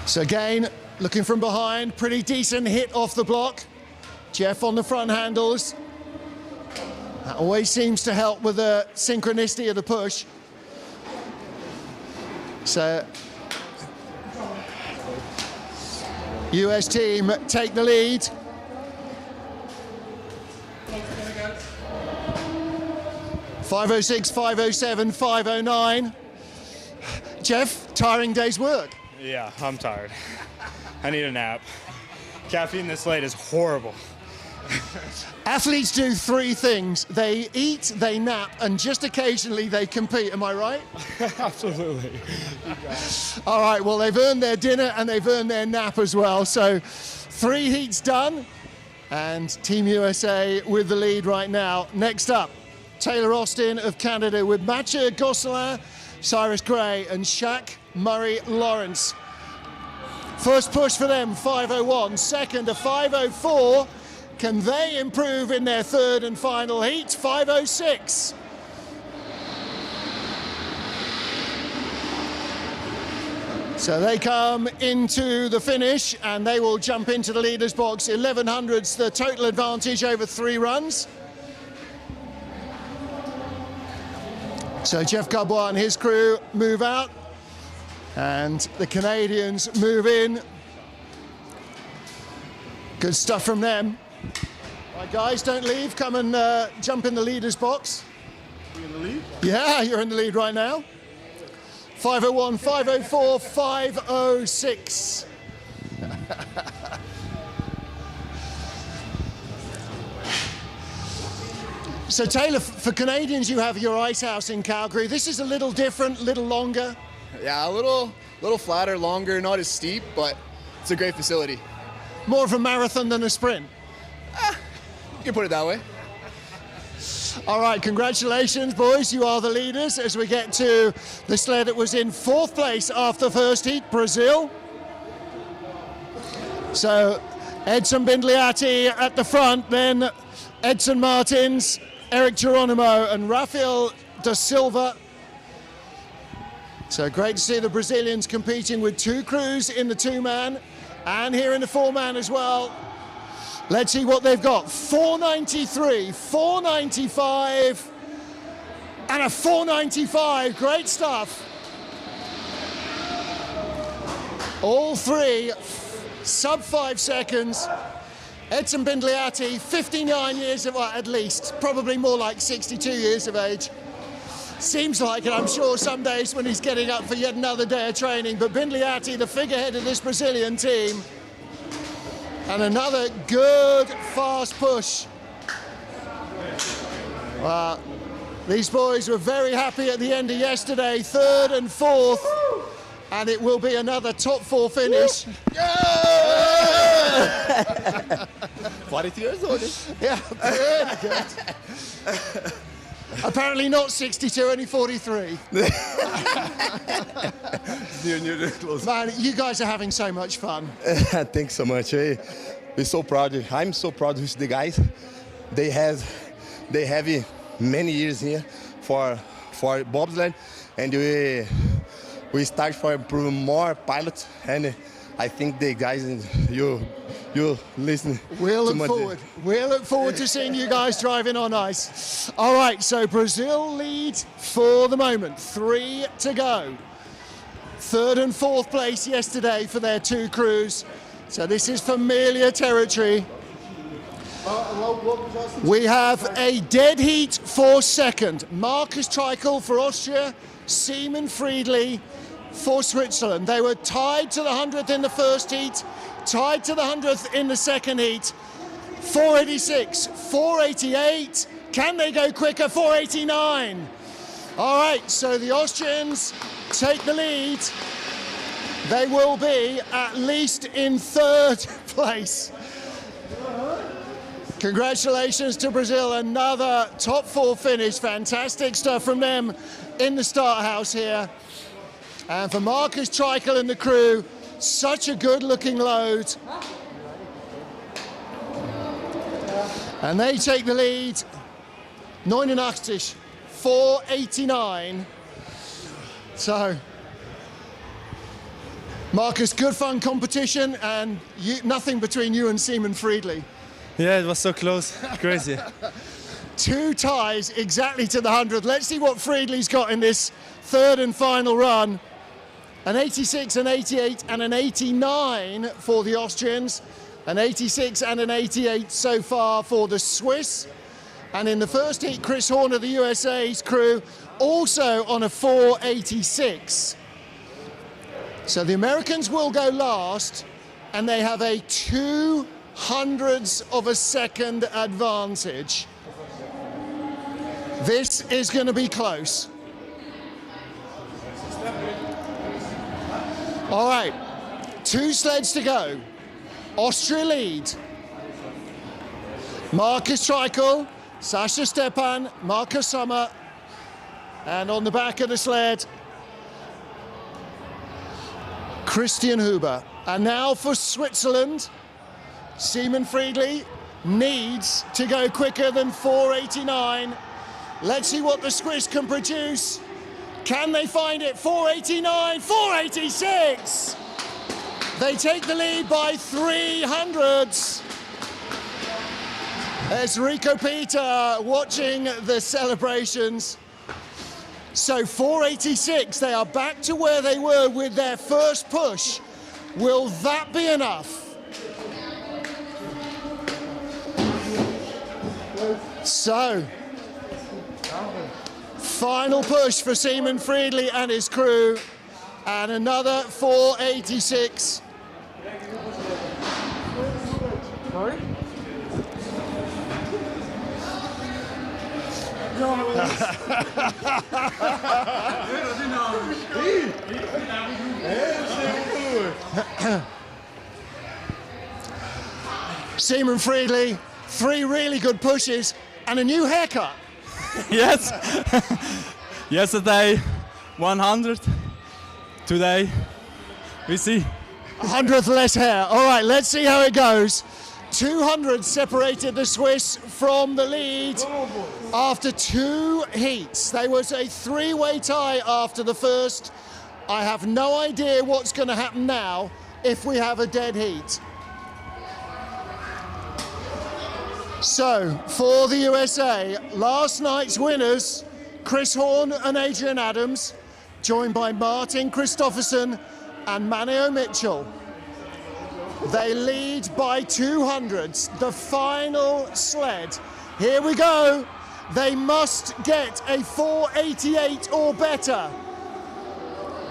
So again, looking from behind, pretty decent hit off the block. Jeff on the front handles. That always seems to help with the synchronicity of the push. So, US team take the lead. .506, 5:07, 5:09. Jeff, tiring day's work. Yeah, I'm tired. I need a nap. Caffeine this late is horrible. Athletes do three things. They eat, they nap, and just occasionally they compete. Am I right? Absolutely. All right, well, they've earned their dinner and they've earned their nap as well. So 3 heats done, and Team USA with the lead right now. Next up, Taylor Austin of Canada with Mathieu Gosselin, Cyrus Gray, and Shaq Murray-Lawrence. First push for them, 5:01. Second, a 5:04. Can they improve in their third and final heat? 5:06. So they come into the finish and they will jump into the leaders box. 1100's the total advantage over 3 runs. So Jeff Gabois and his crew move out and the Canadians move in. Good stuff from them. Right, guys, don't leave. Come and jump in the leaders box. You in the lead? Yeah, you're in the lead right now. 5:01, 5:04, 5:06. So Taylor, for Canadians, you have your ice house in Calgary. This is a little different, a little longer. Yeah, a little flatter, longer, not as steep, but it's a great facility. More of a marathon than a sprint. You can put it that way. All right, congratulations, boys. You are the leaders as we get to the sled that was in 4th place after first heat, Brazil. So Edson Bindliati at the front, then Edson Martins, Eric Geronimo, and Rafael da Silva. So great to see the Brazilians competing with 2 crews in the 2-man and here in the 4-man as well. Let's see what they've got. 493, 495, and a 495. Great stuff. All 3 sub 5 seconds. Edson Bindliati, 59 years of, well, at least, probably more like 62 years of age. Seems like it, I'm sure, some days when he's getting up for yet another day of training. But Bindliati, the figurehead of this Brazilian team. And another good, fast push. Well, these boys were very happy at the end of yesterday, 3rd and 4th. And it will be another top 4 finish. 42 years old. Yeah, very good. Apparently not 62, only 43. Man, you guys are having so much fun. Thanks so much. We're so proud. I'm so proud with the guys. They have many years here for bobsled, and we start for improving more pilots, and I think the guys, you listen. We'll look forward to seeing you guys driving on ice. All right, so Brazil lead for the moment. 3 to go. 3rd and 4th place yesterday for their 2 crews. So this is familiar territory. We have a dead heat for 2nd. Marcus Treichel for Austria, Seaman Friedli for Switzerland. They were tied to the 100th in the first heat, tied to the 100th in the second heat. 486, 488. Can they go quicker? 489. All right, so the Austrians take the lead. They will be at least in 3rd place. Congratulations to Brazil, another top 4 finish. Fantastic stuff from them in the start house here. And for Marcus Treichel and the crew, such a good looking load. And they take the lead. 89, 489. So, Marcus, good fun competition, and nothing between you and Seaman Friedli. Yeah, it was so close. Crazy. 2 ties exactly to the 100th. Let's see what Friedli's got in this 3rd and final run. An 86, an 88, and an 89 for the Austrians. An 86 and an 88 so far for the Swiss. And in the first heat, Chris Horner, the USA's crew, also on a 486. So the Americans will go last, and they have a 0.02 of a second advantage. This is going to be close. All right, 2 sleds to go. Austria lead. Marcus Treichel, Sasha Stepan, Marcus Sommer, and on the back of the sled, Christian Huber. And now for Switzerland, Simon Friedli needs to go quicker than 4:89. Let's see what the Swiss can produce. Can they find it? 4:89, 4:86. They take the lead by 300. There's Rico Peter watching the celebrations. So 4:86, they are back to where they were with their first push. Will that be enough? So, final push for Simon Friedli and his crew, and another 4:86. Sorry? Simon Friedli, 3 really good pushes and a new haircut. Yes. Yesterday 100. Today we see 100th less hair. All right, let's see how it goes. 200 separated the Swiss from the lead after 2 heats. There was a 3-way tie after the first. I have no idea what's going to happen now if we have a dead heat. So, for the USA, last night's winners, Chris Horn and Adrian Adams, joined by Martin Kristoffersen and Maneo Mitchell. They lead by 200s. The final sled. Here we go. They must get a 4:88 or better.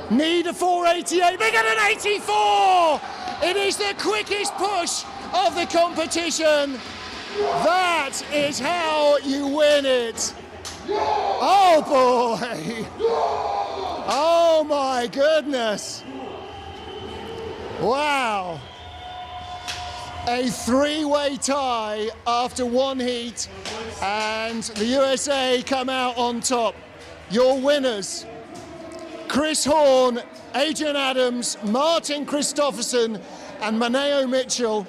Need a 4:88. They get an 84! It is the quickest push of the competition. That is how you win it. Oh boy! Oh my goodness! Wow! A 3-way tie after 1 heat, and the USA come out on top. Your winners, Chris Horn, Adrian Adams, Martin Kristoffersen, and Maneo Mitchell.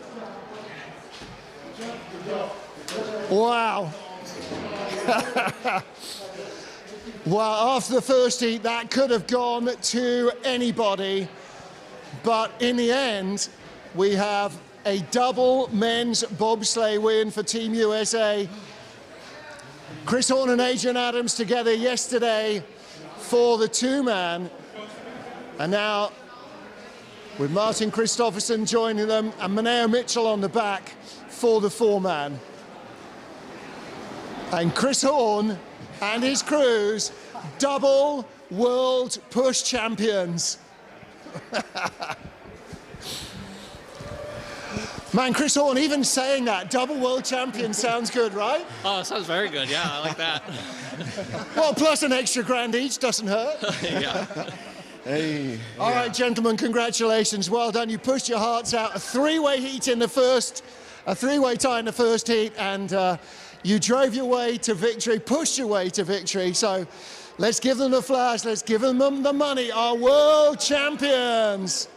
Wow. Well, after the first heat, that could have gone to anybody, but in the end, we have a double men's bobsleigh win for Team USA. Chris Horn and Adrian Adams together yesterday for the 2-man. And now, with Martin Kristoffersen joining them and Maneo Mitchell on the back for the 4-man. And Chris Horn and his crews, double world push champions. Man, Chris Horn, even saying that, double world champion sounds good, right? Oh, it sounds very good. Yeah, I like that. Well, plus an extra grand each doesn't hurt. Yeah. Hey. All right, gentlemen, congratulations. Well done. You pushed your hearts out. A 3-way heat in the first, a 3-way tie in the first heat, and you drove your way to victory, pushed your way to victory. So let's give them the flowers. Let's give them the money. Our world champions.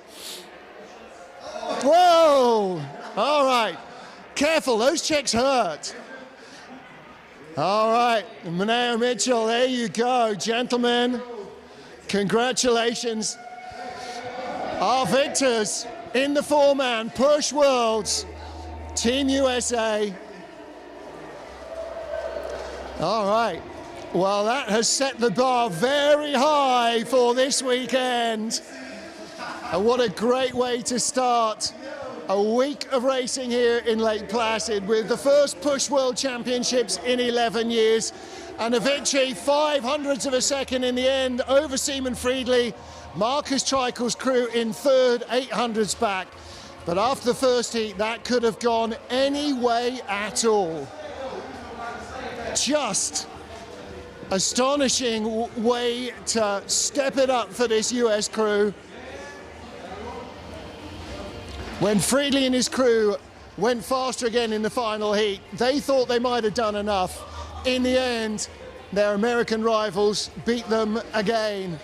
Whoa. All right. Careful, those checks hurt. All right, Maneo Mitchell, there you go, gentlemen. Congratulations. Our victors in the 4-man Push Worlds, Team USA. All right, well, that has set the bar very high for this weekend. And what a great way to start a week of racing here in Lake Placid with the first Push World Championships in 11 years And a victory, 0.05 of a second in the end over Seaman Friedley. Marcus Treichels' crew in third, 0.08 back. But after the first heat, that could have gone any way at all. Just astonishing way to step it up for this US crew. When Friedley and his crew went faster again in the final heat, they thought they might have done enough. In the end, their American rivals beat them again,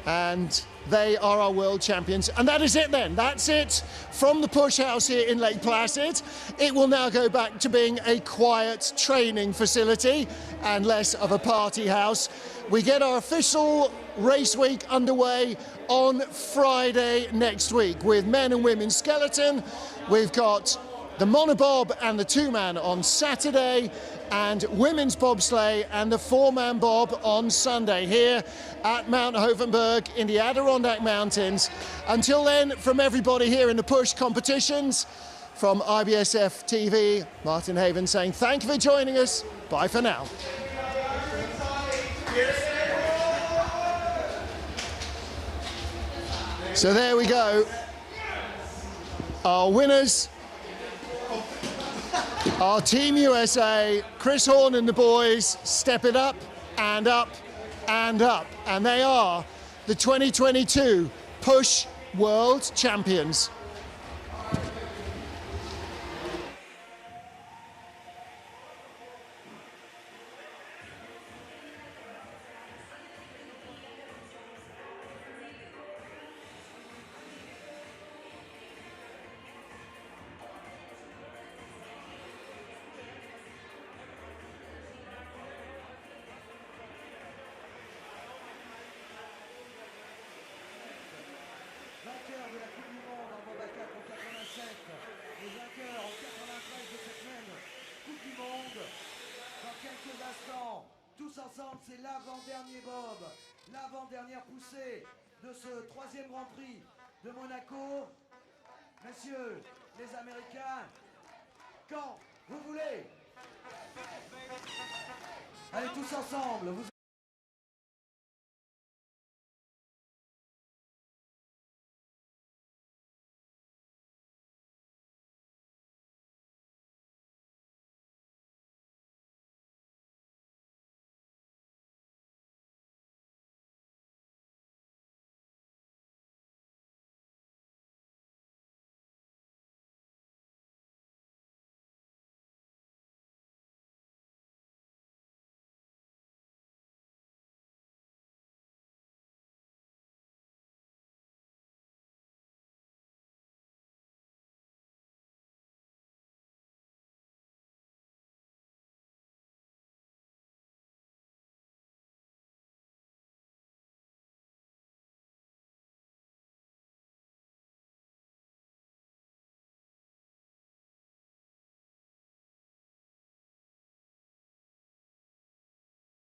and they are our world champions. And that is it then. That's it from the Push House here in Lake Placid. It will now go back to being a quiet training facility and less of a party house. We get our official race week underway on Friday next week with men and women skeleton. We've got the Monobob and the two-man on Saturday, and women's bobsleigh and the four-man bob on Sunday here at Mount Hovenberg in the Adirondack Mountains. Until then, from everybody here in the Push competitions, from IBSF TV, Martin Haven saying thank you for joining us. Bye for now. So there we go. Our winners, our Team USA, Chris Horn and the boys, step it up and up and up. And they are the 2022 Push World Champions. Vainqueur de la Coupe du Monde en Monobob 4 en 87, et vainqueur en 93 de cette même Coupe du Monde. Dans quelques instants, tous ensemble, c'est l'avant-dernier Bob, l'avant-dernière poussée de ce troisième Grand Prix de Monaco. Messieurs, les Américains, quand vous voulez. Allez tous ensemble.